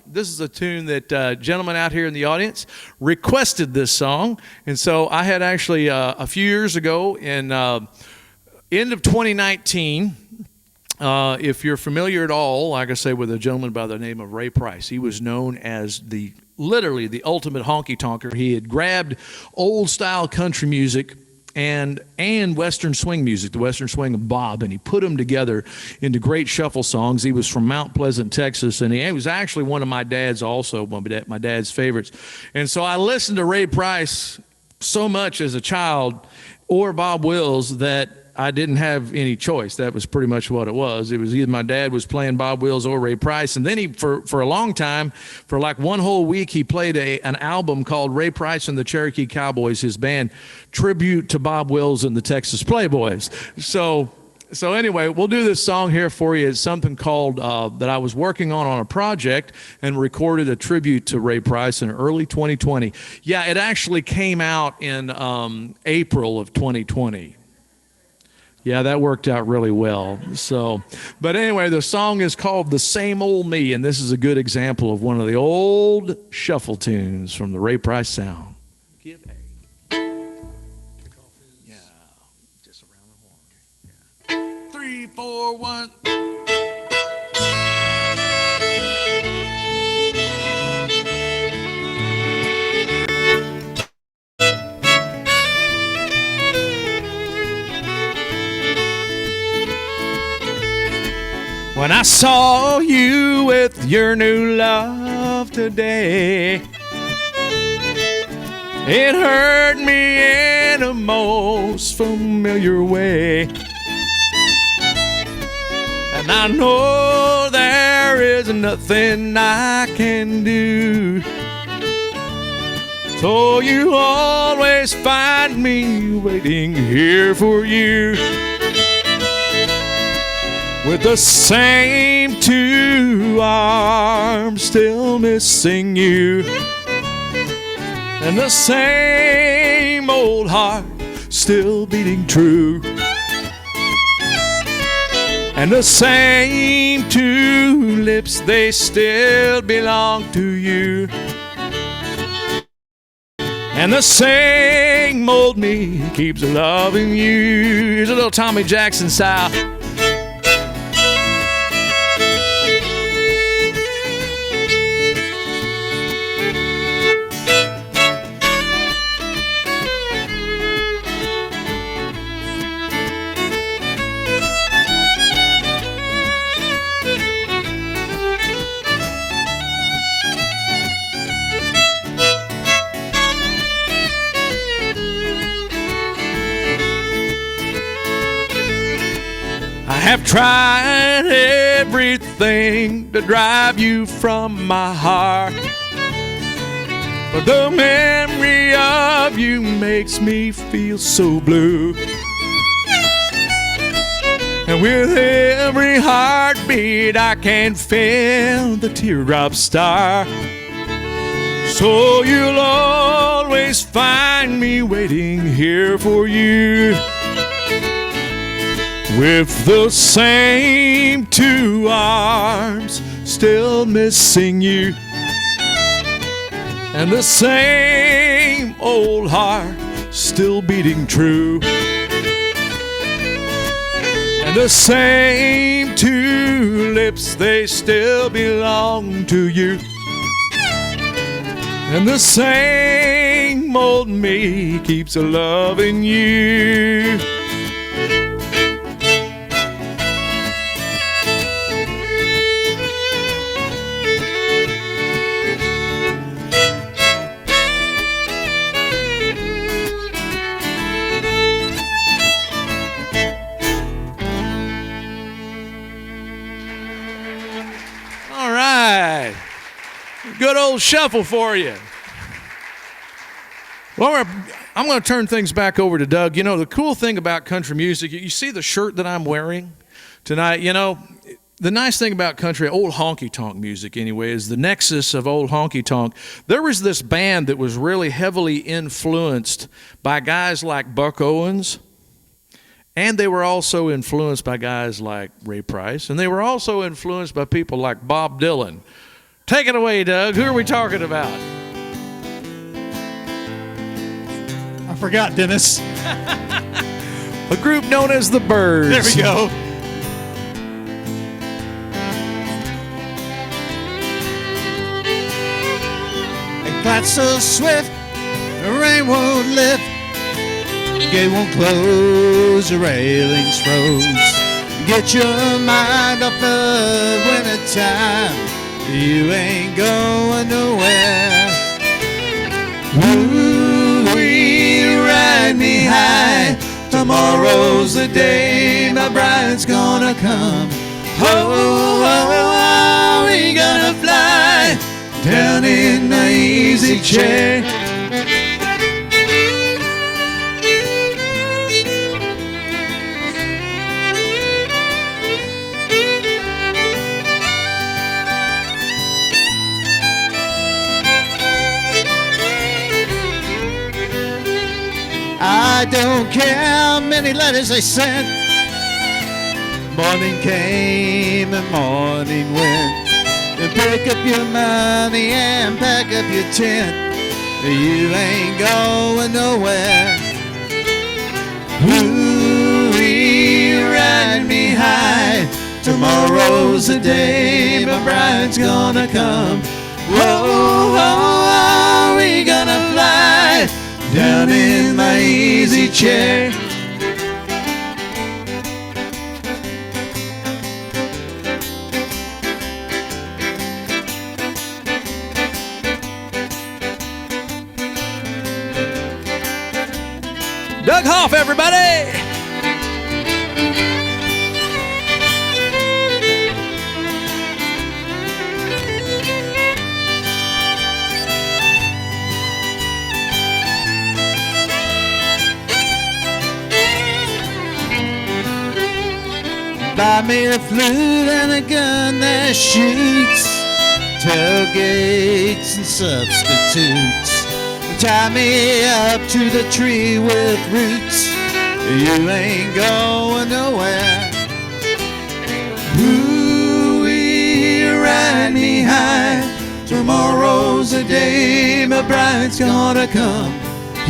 this is a tune that a gentleman out here in the audience requested this song. And so I had actually a few years ago in end of 2019, if you're familiar at all, like I say, with a gentleman by the name of Ray Price, he was known as literally the ultimate honky-tonker. He had grabbed old-style country music and Western swing music, the Western swing of Bob, and he put them together into great shuffle songs. He was from Mount Pleasant, Texas, and he was actually one of my dad's also, my dad's favorites. And so I listened to Ray Price so much as a child, or Bob Wills, that I didn't have any choice. That was pretty much what it was. It was either my dad was playing Bob Wills or Ray Price. And then he, for a long time, for like one whole week, he played an album called Ray Price and the Cherokee Cowboys, his band, tribute to Bob Wills and the Texas Playboys. So anyway, we'll do this song here for you. It's something called, that I was working on a project and recorded a tribute to Ray Price in early 2020. Yeah, it actually came out in April of 2020. Yeah, that worked out really well. So, but anyway, the song is called The Same Old Me, and this is a good example of one of the old shuffle tunes from the Ray Price sound. Give A. Yeah, just around the horn. Yeah. 3, 4, 1. When I saw you with your new love today, it hurt me in a most familiar way. And I know there is nothing I can do, so you always find me waiting here for you, with the same 2 arms still missing you, and the same old heart still beating true, and the same 2 lips, they still belong to you, and the same old me keeps loving you. Here's a little Tommy Jackson style. I have tried everything to drive you from my heart, but the memory of you makes me feel so blue. And with every heartbeat I can feel the teardrops start. So you'll always find me waiting here for you, with the same 2 arms still missing you, and the same old heart still beating true, and the same 2 lips, they still belong to you, and the same old me keeps loving you. old shuffle for you. Well, I'm going to turn things back over to Doug. You know, the cool thing about country music, you see the shirt that I'm wearing tonight? You know, the nice thing about country, old honky-tonk music anyway, is the nexus of old honky-tonk. There was this band that was really heavily influenced by guys like Buck Owens, and they were also influenced by guys like Ray Price, and they were also influenced by people like Bob Dylan. Take it away, Doug. Who are we talking about? I forgot, Dennis. A group known as the Byrds. There we go. It got so swift, the rain won't lift, the gate won't close, the railings froze. Get your mind off the winter time, you ain't going nowhere. Woo-wee, ride me high, tomorrow's the day my bride's gonna come. Oh, oh, oh, we gonna fly down in the easy chair. I don't care how many letters I sent. Morning came and morning went. And pick up your money and pack up your tent. You ain't going nowhere. Ooh-wee, ride me high. Tomorrow's the day my bride's gonna come. Whoa, whoa, we gonna fly down in my easy chair. Doug Hoff, everybody! Buy me a flute and a gun that shoots, tailgates and substitutes. Tie me up to the tree with roots. You ain't going nowhere. Ooh-wee, ride me high. Tomorrow's the day my bride's gonna come.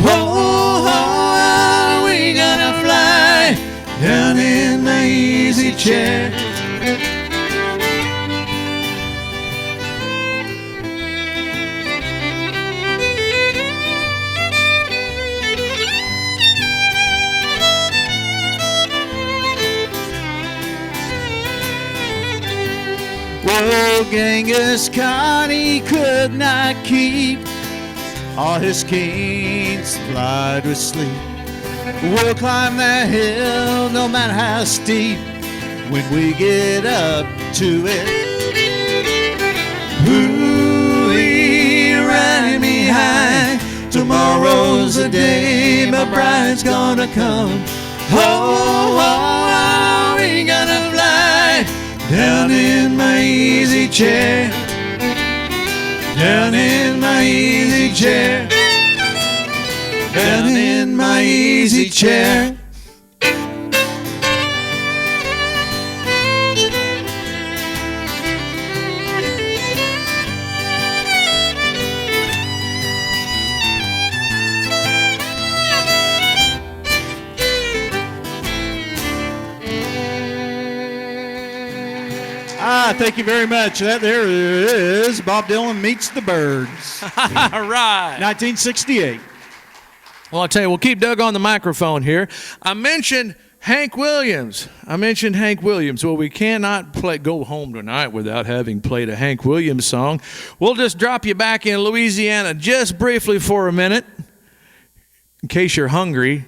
Oh, oh, we gonna fly down in the easy chair. Well, Genghis Khan, he could not keep all his keen supplied with sleep. We'll climb that hill no matter how steep when we get up to it. Ooh-wee, ride me high. Tomorrow's the day my bride's gonna come. Oh, oh, oh, we gonna fly down in my easy chair. Down in my easy chair. Down in my easy chair. Thank you very much. That there is Bob Dylan Meets the Byrds. All right. 1968. Well, I'll tell you, we'll keep Doug on the microphone here. I mentioned Hank Williams. Well, we cannot go home tonight without having played a Hank Williams song. We'll just drop you back in Louisiana just briefly for a minute, in case you're hungry.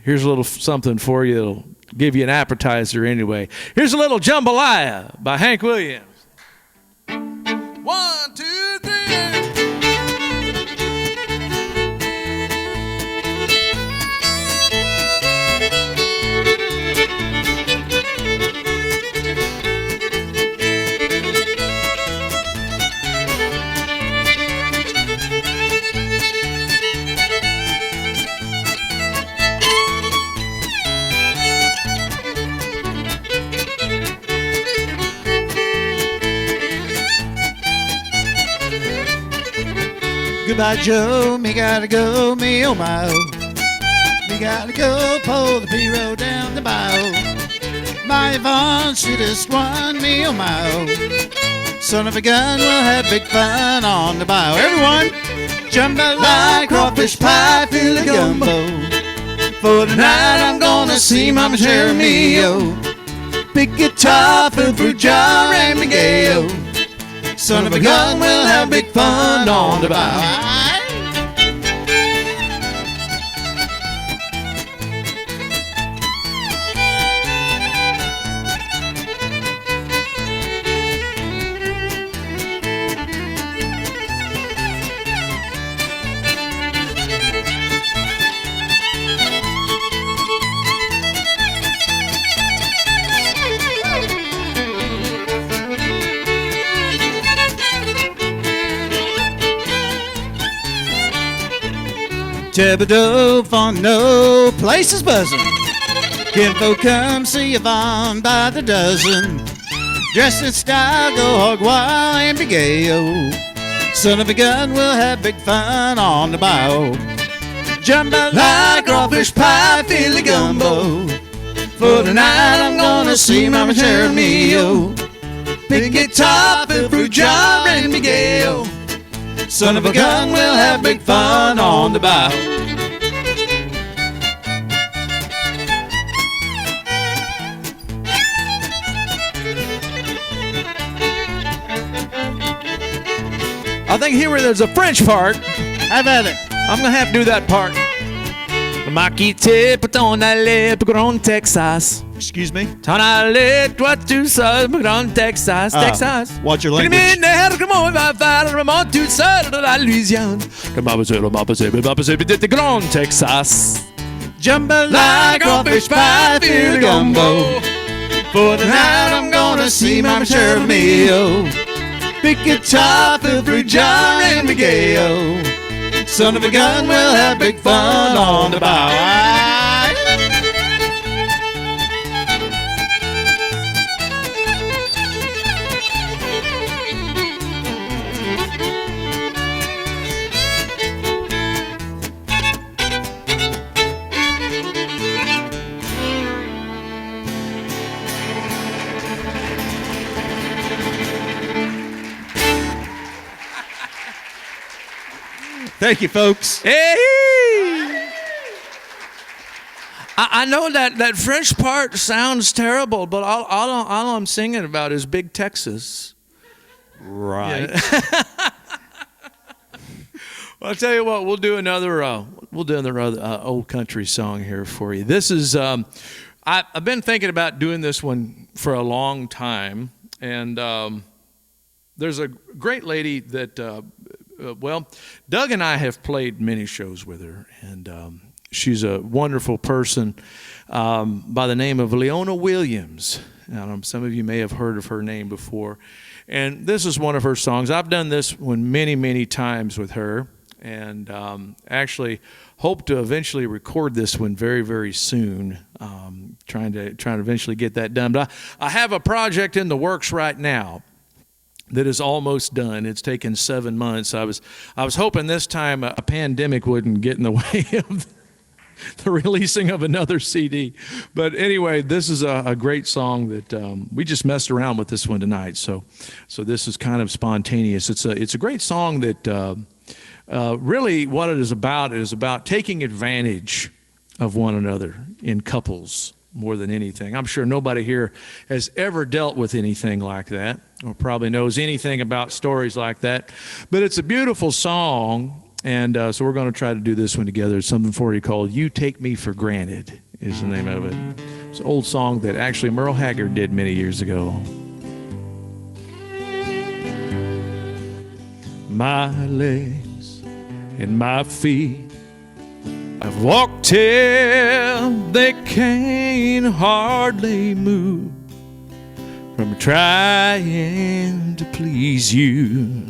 Here's a little something for you. It'll give you an appetizer anyway. Here's a little jambalaya by Hank Williams. 1, 2, Goodbye, Joe. Me gotta go, me oh my oh. Me gotta go, pull the P-road down the bayou. My Yvonne, sweetest one, me oh my oh. Son of a gun, we'll have big fun on the bayou. Everyone, jambalaya, crawfish pie, fill a gumbo. For tonight I'm gonna see Mama Jeremio. Big guitar, filled fruit jar, and Miguel. Son of a gun, we'll have big fun on the bayou. Thibodeau, Fondo, place is buzzing. Kinfolk come see Yvonne by the dozen. Dressed in style, go hog wild and be gay, oh. Son of a gun, we'll have big fun on the bayou. Jambalaya, crawfish pie, fill a gumbo. For tonight I'm gonna see Mama Jeremio. Big guitar, fill fruit jar, and be gay, oh. Son of a gun, we'll have big fun on the bayou. I think here where there's a French part, Have at it. I'm gonna have to do that part. M'a quitté pour t'en aller pour Grand Texas. Excuse me? T'en aller, toi tout seul pour Grand Texas, Texas. Watch your language. Comment il va faire vraiment tout seul de la Louisiane? Comment peut-être Grand Texas. Jambalaya, crawfish pie, fill a gumbo. For tonight I'm gonna see Mama Jeremio. Big guitar, fill fruit jar, and Miguel. Son of a gun, we'll have big fun on the bayou. Thank you, folks. Hey! I know that French part sounds terrible, but all I'm singing about is Big Texas. Right. Yeah. Well, I'll tell you what, we'll do another old country song here for you. This is I've been thinking about doing this one for a long time, and there's a great lady that Doug and I have played many shows with her, and she's a wonderful person by the name of Leona Williams. Some of you may have heard of her name before. And this is one of her songs. I've done this one many, many times with her, and actually hope to eventually record this one very, very soon. Trying to eventually get that done. But I have a project in the works right now that is almost done. It's taken 7 months. I was hoping this time a pandemic wouldn't get in the way of the releasing of another CD. But anyway, this is a great song that we just messed around with this one tonight. So this is kind of spontaneous. It's a great song that really what it is about taking advantage of one another in couples more than anything. I'm sure nobody here has ever dealt with anything like that, or probably knows anything about stories like that. But it's a beautiful song, and so we're going to try to do this one together. It's something for you called "You Take Me for Granted" is the name of it. It's an old song that actually Merle Haggard did many years ago. My legs and my feet, I've walked till they can't hardly move from trying to please you.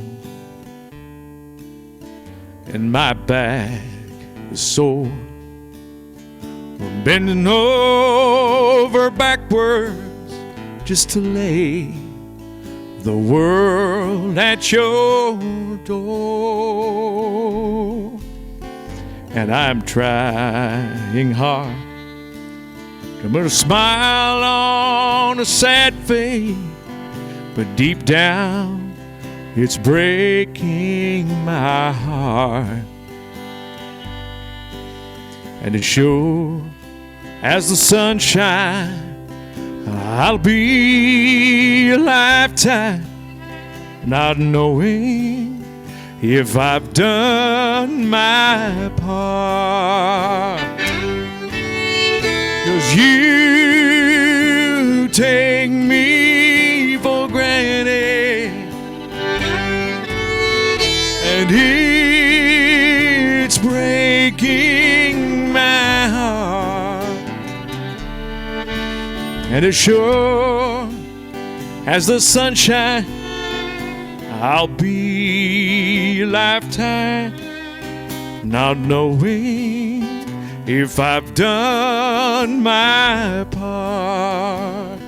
And my back is sore from bending over backwards just to lay the world at your door. and I'm trying hard to put a smile on a sad face, but deep down it's breaking my heart. And as sure as the sunshine, I'll be a lifetime not knowing if I've done my part. 'Cause you take me for granted, and it's breaking my heart. And as sure as the sunshine, I'll be a lifetime not knowing if I've done my part.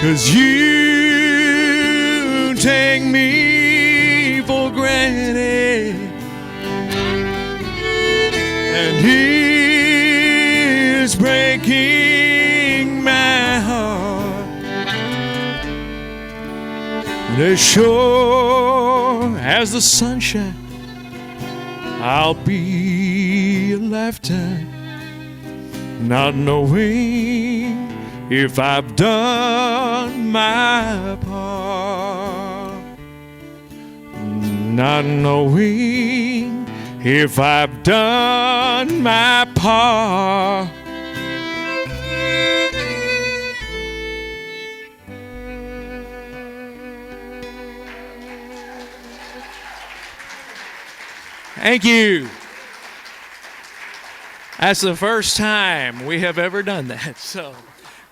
Cause you take me for granted, and it's breaking my heart. And as sure as the sunshine, I'll be a lifetime not knowing if I've done my part, not knowing if I've done my part. Thank you. That's the first time we have ever done that, so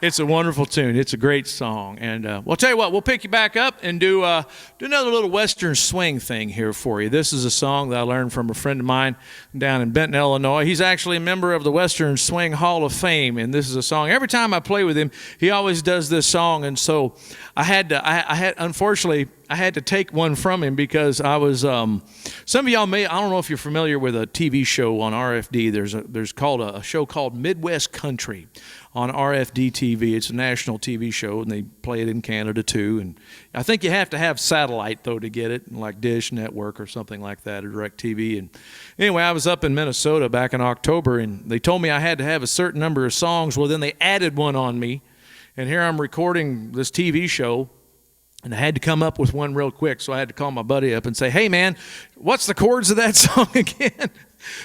it's a wonderful tune. It's a great song. And we'll tell you what, we'll pick you back up and do another little Western swing thing here for you. This is a song that I learned from a friend of mine down in Benton, Illinois. He's actually a member of the Western Swing Hall of Fame, and this is a song. Every time I play with him, he always does this song, and so unfortunately, I had to take one from him because I was, some of y'all I don't know if you're familiar with a TV show on RFD. There's a show called Midwest Country on RFD TV. It's a national TV show, and they play it in Canada too. And I think you have to have satellite though to get it, like Dish Network or something like that, or DirecTV. And anyway, I was up in Minnesota back in October, and they told me I had to have a certain number of songs. Well, then they added one on me, and here I'm recording this TV show. And I had to come up with one real quick, so I had to call my buddy up and say, hey, man, what's the chords of that song again?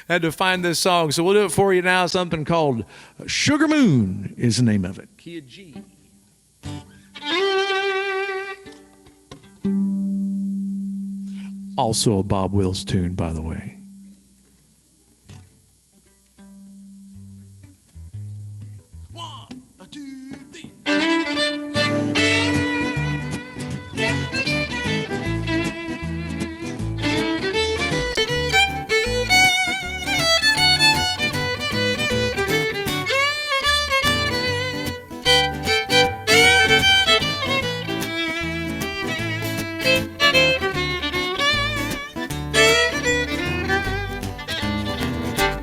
I had to find this song, so we'll do it for you now. Something called Sugar Moon is the name of it. Key of G. Also a Bob Wills tune, by the way.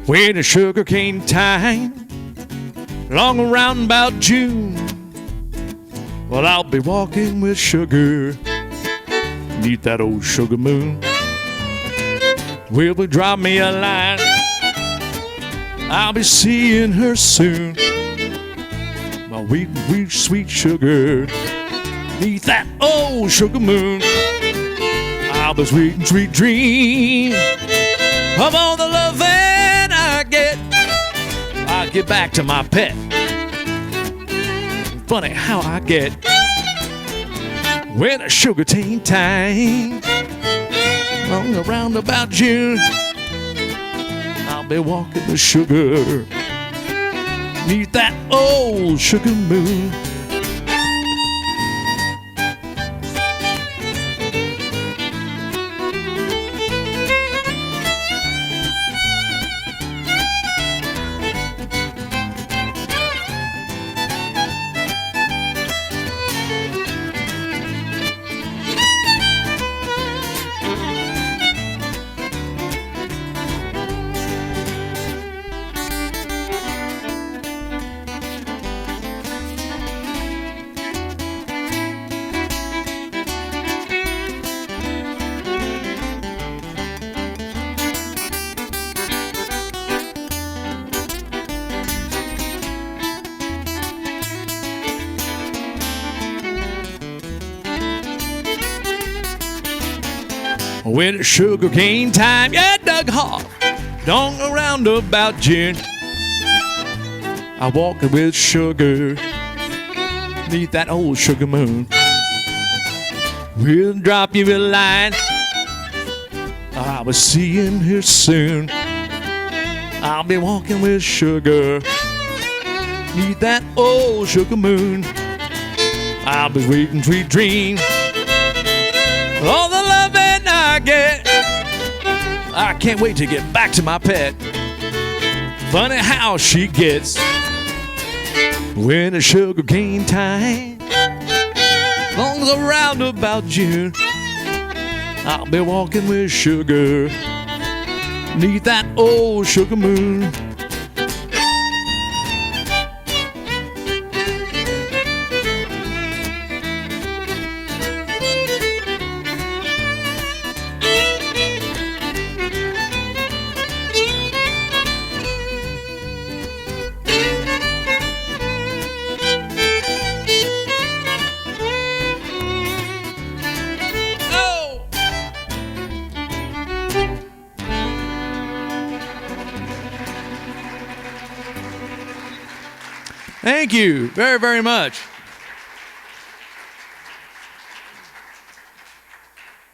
When the sugar cane time, long around about June, well, I'll be walking with sugar beneath that old sugar moon. Will be drop me a line, I'll be seeing her soon. My wheat, sweet sugar beneath that old sugar moon. I'll be sweet and sweet dream of all the love that I get. I'll get back to my pet. Funny how I get when the sugar cane time. Long around about June, I'll be walking with sugar, neath that old sugar moon. When it's sugar cane time, yeah, Doug Hall, don't go round about June. I walk with sugar, neath that old sugar moon. We'll drop you a line, I will see you here soon. I'll be walking with sugar, neath that old sugar moon. I'll be waiting, sweet dream, all the love that I get. I can't wait to get back to my pet. Funny how she gets when it's sugar cane time. Long as around about June, I'll be walking with sugar, neath that old sugar moon. Thank you very, very much.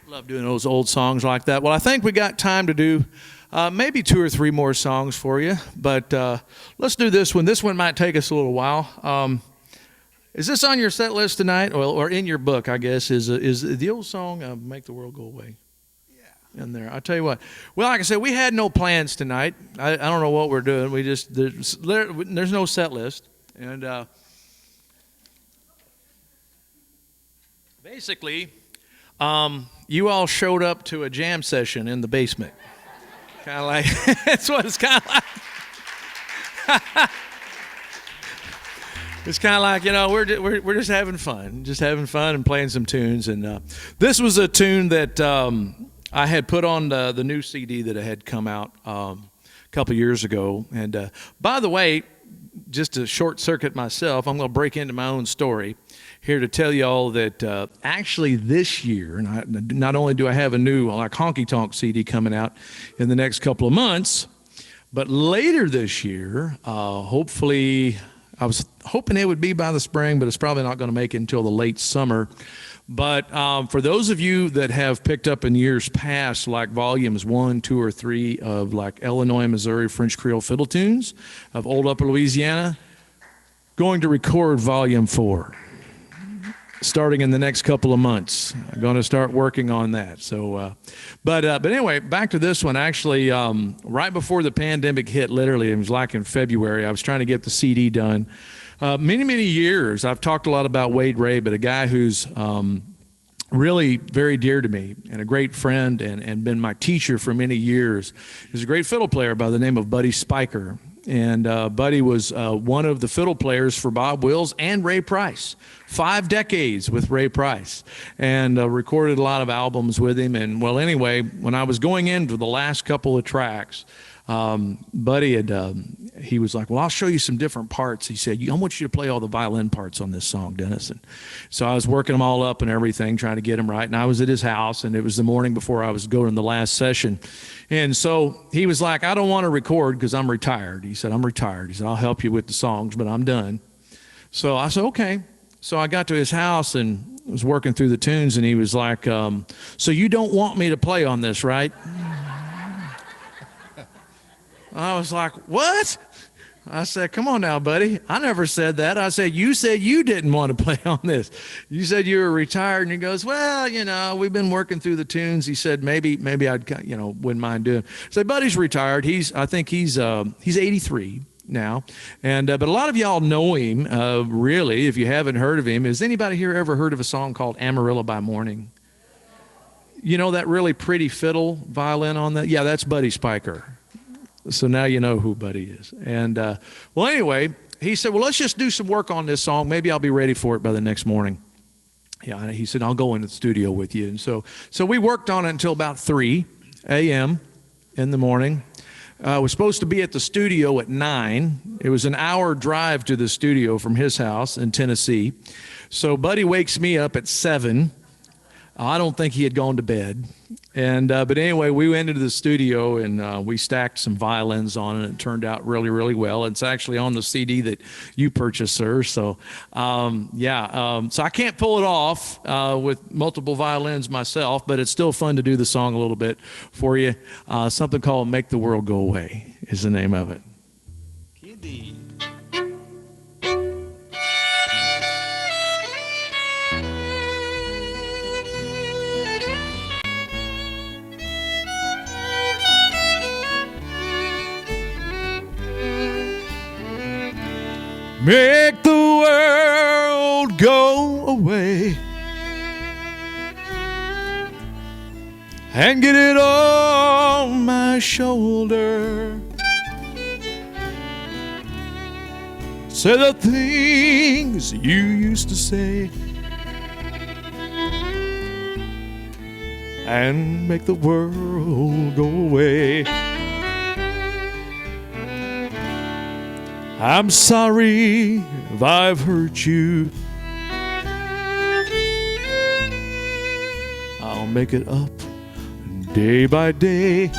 Love doing those old songs like that. Well, I think we got time to do maybe 2 or 3 more songs for you, but let's do this one. This one might take us a little while. Is this on your set list tonight, or in your book, I guess, is the old song Make the World Go Away? Yeah. In there. I'll tell you what. Well, like I said, we had no plans tonight. I don't know what we're doing. We just, there's no set list. And basically, you all showed up to a jam session in the basement. Kind of like, that's what it's kind of like. It's kind of like, you know, we're just having fun. Just having fun and playing some tunes. And this was a tune that I had put on the new CD that had come out a couple years ago. And by the way, just to short circuit myself, I'm going to break into my own story here to tell you all that actually this year, not only do I have a new like honky tonk CD coming out in the next couple of months, but later this year, hopefully, I was hoping it would be by the spring, but it's probably not going to make it until the late summer. But for those of you that have picked up in years past, like volumes 1, 2, or 3 of like Illinois, Missouri, French Creole fiddle tunes of Old Upper Louisiana, going to record volume 4, starting in the next couple of months. I'm going to start working on that. So, but anyway, back to this one. Actually, right before the pandemic hit, literally, it was like in February, I was trying to get the CD done. Many years, I've talked a lot about Wade Ray, but a guy who's really very dear to me and a great friend and been my teacher for many years is a great fiddle player by the name of Buddy Spiker. And Buddy was one of the fiddle players for Bob Wills and Ray Price. 5 decades with Ray Price, and recorded a lot of albums with him. And well, anyway, when I was going into the last couple of tracks, Buddy he was like, well, I'll show you some different parts. He said, I want you to play all the violin parts on this song, Dennis. And so I was working them all up and everything, trying to get them right. And I was at his house, and it was the morning before I was going to the last session. And so he was like, I don't want to record because I'm retired. He said, I'm retired. He said, I'll help you with the songs, but I'm done. So I said, okay. So I got to his house, and was working through the tunes, and he was like, so you don't want me to play on this, right? I was like, what? I said, come on now, buddy. I never said that. I said you didn't want to play on this. You said you were retired. And he goes, well, you know, we've been working through the tunes. He said, maybe I'd, you know, wouldn't mind doing. So buddy's retired. I think he's 83 now. And, but a lot of y'all know him, really, if you haven't heard of him. Has anybody here ever heard of a song called Amarillo by Morning? You know that really pretty fiddle violin on that? Yeah, that's Buddy Spiker. So now you know who Buddy is. And, well, anyway, he said, well, let's just do some work on this song. Maybe I'll be ready for it by the next morning. Yeah, he said, I'll go into the studio with you. And so we worked on it until about 3 a.m. in the morning. Was supposed to be at the studio at 9. It was an hour drive to the studio from his house in Tennessee. So Buddy wakes me up at 7. I don't think he had gone to bed. And but anyway, we went into the studio and we stacked some violins on it. It turned out really, really well. It's actually on the CD that you purchased, sir. So, so I can't pull it off with multiple violins myself, but it's still fun to do the song a little bit for you. Something called Make the World Go Away is the name of it. Indy. Make the world go away and get it on my shoulder. Say the things you used to say and make the world go away. I'm sorry if I've hurt you. I'll make it up day by day.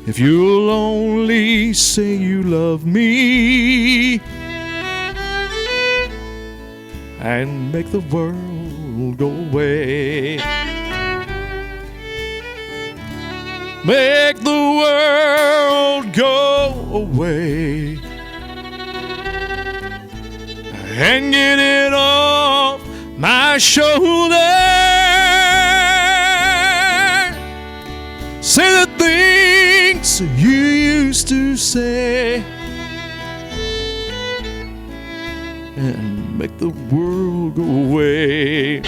If you'll only say you love me and make the world go away. Make the world go away and get it off my shoulder. Say the things you used to say and make the world go away.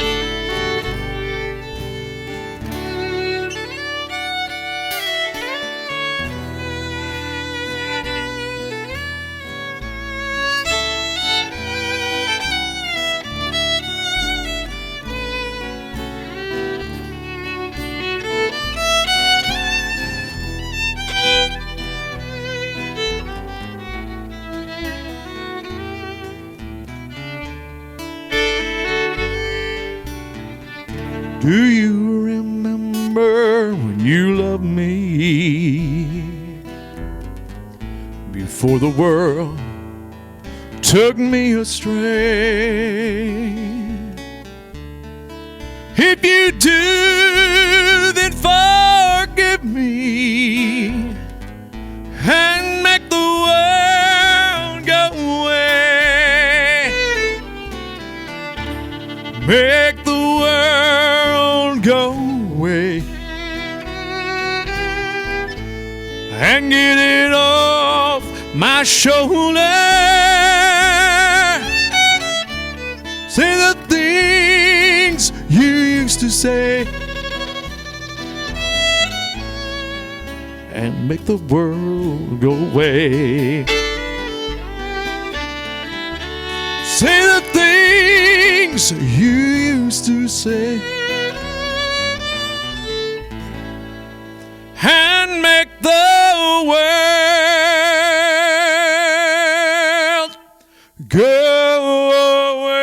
Do you remember when you loved me before the world took me astray? If you do, then forgive me and make the world go away. Make the world go away and get it off my shoulder. Say the things you used to say and make the world go away. Say the things you used to say and make the world go away.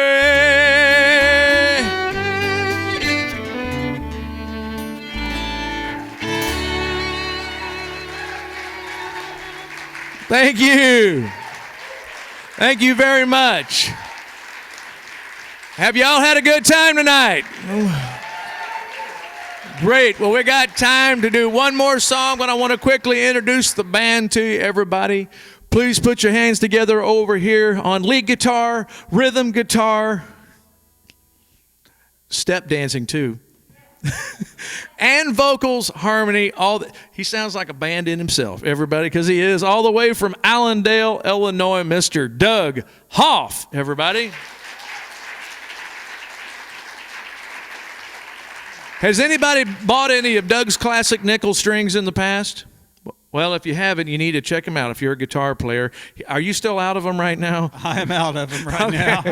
Thank you. Thank you very much. Have y'all had a good time tonight? Great. Well, we got time to do one more song, but I want to quickly introduce the band to you, everybody. Please put your hands together over here on lead guitar, rhythm guitar, step dancing too, and vocals, harmony. He sounds like a band in himself, everybody, because he is all the way from Allendale, Illinois, Mr. Doug Hoff, everybody. Has anybody bought any of Doug's classic nickel strings in the past? Well, if you haven't, you need to check them out if you're a guitar player. Are you still out of them right now? I am out of them right now.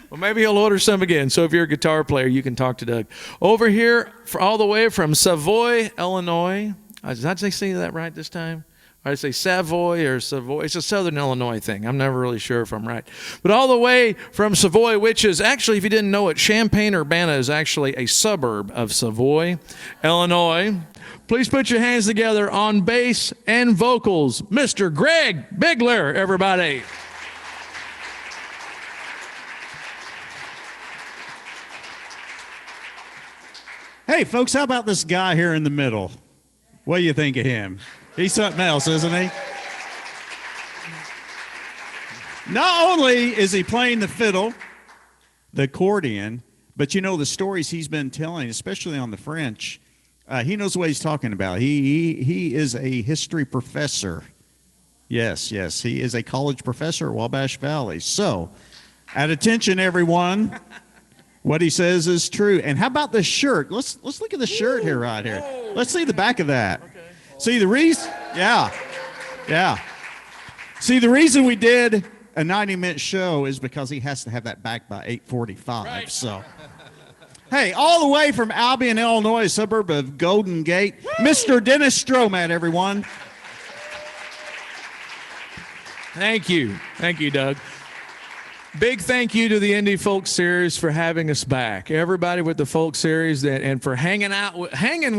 Well, maybe he'll order some again. So if you're a guitar player, you can talk to Doug. Over here, all the way from Savoy, Illinois. Did I say that right this time? I say Savoy or Savoy. It's a Southern Illinois thing. I'm never really sure if I'm right. But all the way from Savoy, which is actually, if you didn't know it, Champaign-Urbana is actually a suburb of Savoy, Illinois. Please put your hands together on bass and vocals, Mr. Greg Bigler, everybody. Hey, folks, how about this guy here in the middle? What do you think of him? He's something else, isn't he? Not only is he playing the fiddle, the accordion, but you know the stories he's been telling, especially on the French. He knows what he's talking about. He is a history professor. Yes, he is a college professor at Wabash Valley. So, at attention, everyone. What he says is true. And how about this shirt? Let's look at the shirt here, right here. Let's see the back of that. Okay. See the reason? Yeah. See, the reason we did a 90-minute show is because he has to have that back by 8:45. Right. So, hey, all the way from Albion, Illinois, a suburb of Golden Gate, Mr. Dennis Stroughmatt, everyone. Thank you, Doug. Big thank you to the Indy Folk Series for having us back. Everybody with the Folk Series and for hanging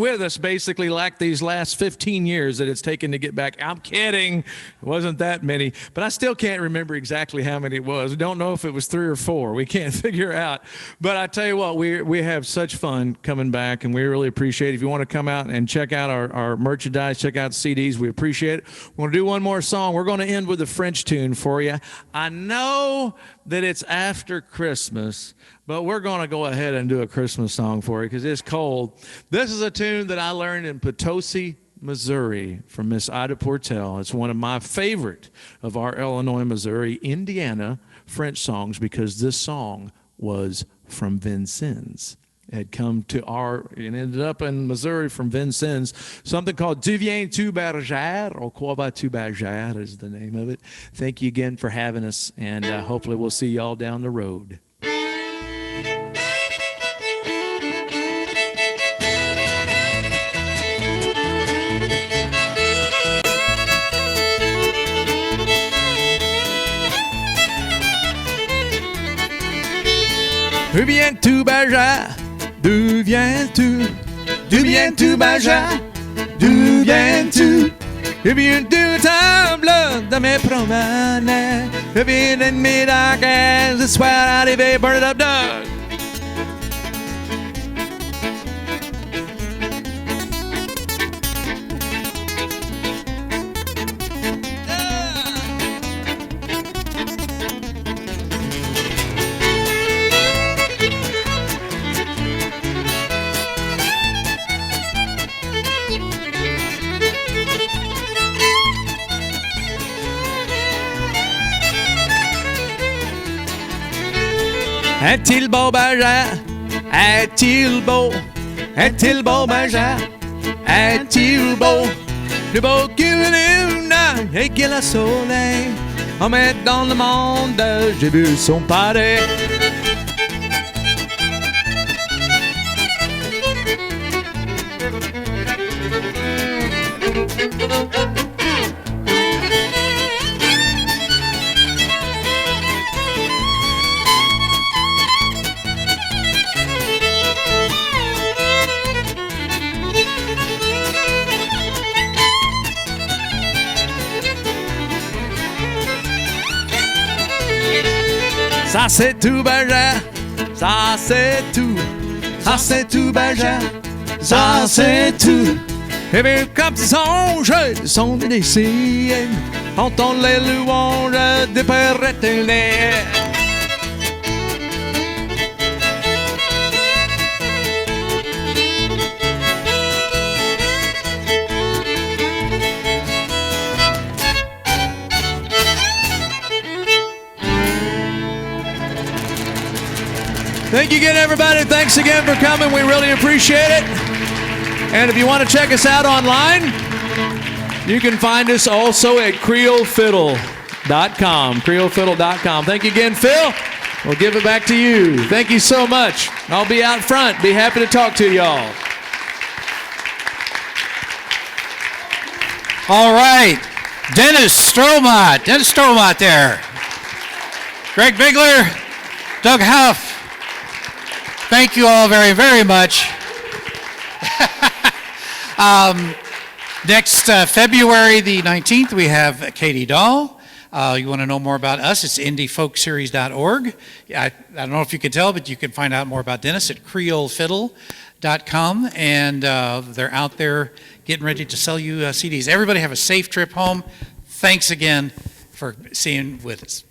with us basically like these last 15 years that it's taken to get back. I'm kidding. It wasn't that many, but I still can't remember exactly how many it was. We don't know if it was 3 or 4. We can't figure out. But I tell you what, we have such fun coming back, and we really appreciate it. If you want to come out and check out our merchandise, check out CDs, we appreciate it. We're going to do one more song. We're going to end with a French tune for you. I know that it's after Christmas, but we're going to go ahead and do a Christmas song for you because it's cold. This is a tune that I learned in Potosi, Missouri from Miss Ida Portel. It's one of my favorite of our Illinois, Missouri, Indiana French songs because this song was from Vincennes. Had come to and ended up in Missouri from Vincennes. Something called Tu viens-tu bergère, or Quoi vas-tu bergère is the name of it. Thank you again for having us, and hopefully we'll see y'all down the road. Tu viens-tu bergère? D'où viens-tu? D'où viens-tu, bergère? D'où viens-tu? Je viens du table de mes promenades. Je viens de mes darkness. The sweat arrivé, burn it up, Doug. Est-il beau, bergère? Est-il beau? Est-il beau, bergère? Est-il beau? Plus beau que la lune et que le soleil. On met dans le monde, j'ai vu son pareil. Ça c'est tout, bergère, Ça c'est tout, Benjamin. Ça c'est tout. Et bien comme ces songes sont initiés, entend les louanges des pères éternels. Thank you again, everybody. Thanks again for coming. We really appreciate it. And if you want to check us out online, you can find us also at creolefiddle.com. creolefiddle.com. Thank you again, Phil. We'll give it back to you. Thank you so much. I'll be out front. Be happy to talk to y'all. All right. Dennis Stroughmatt there. Greg Bigler, Doug Huff. Thank you all very, very much. Next February the 19th, we have Katie Dahl. You want to know more about us, it's indyfolkseries.org. I don't know if you can tell, but you can find out more about Dennis at creolefiddle.com. And they're out there getting ready to sell you CDs. Everybody have a safe trip home. Thanks again for seeing with us.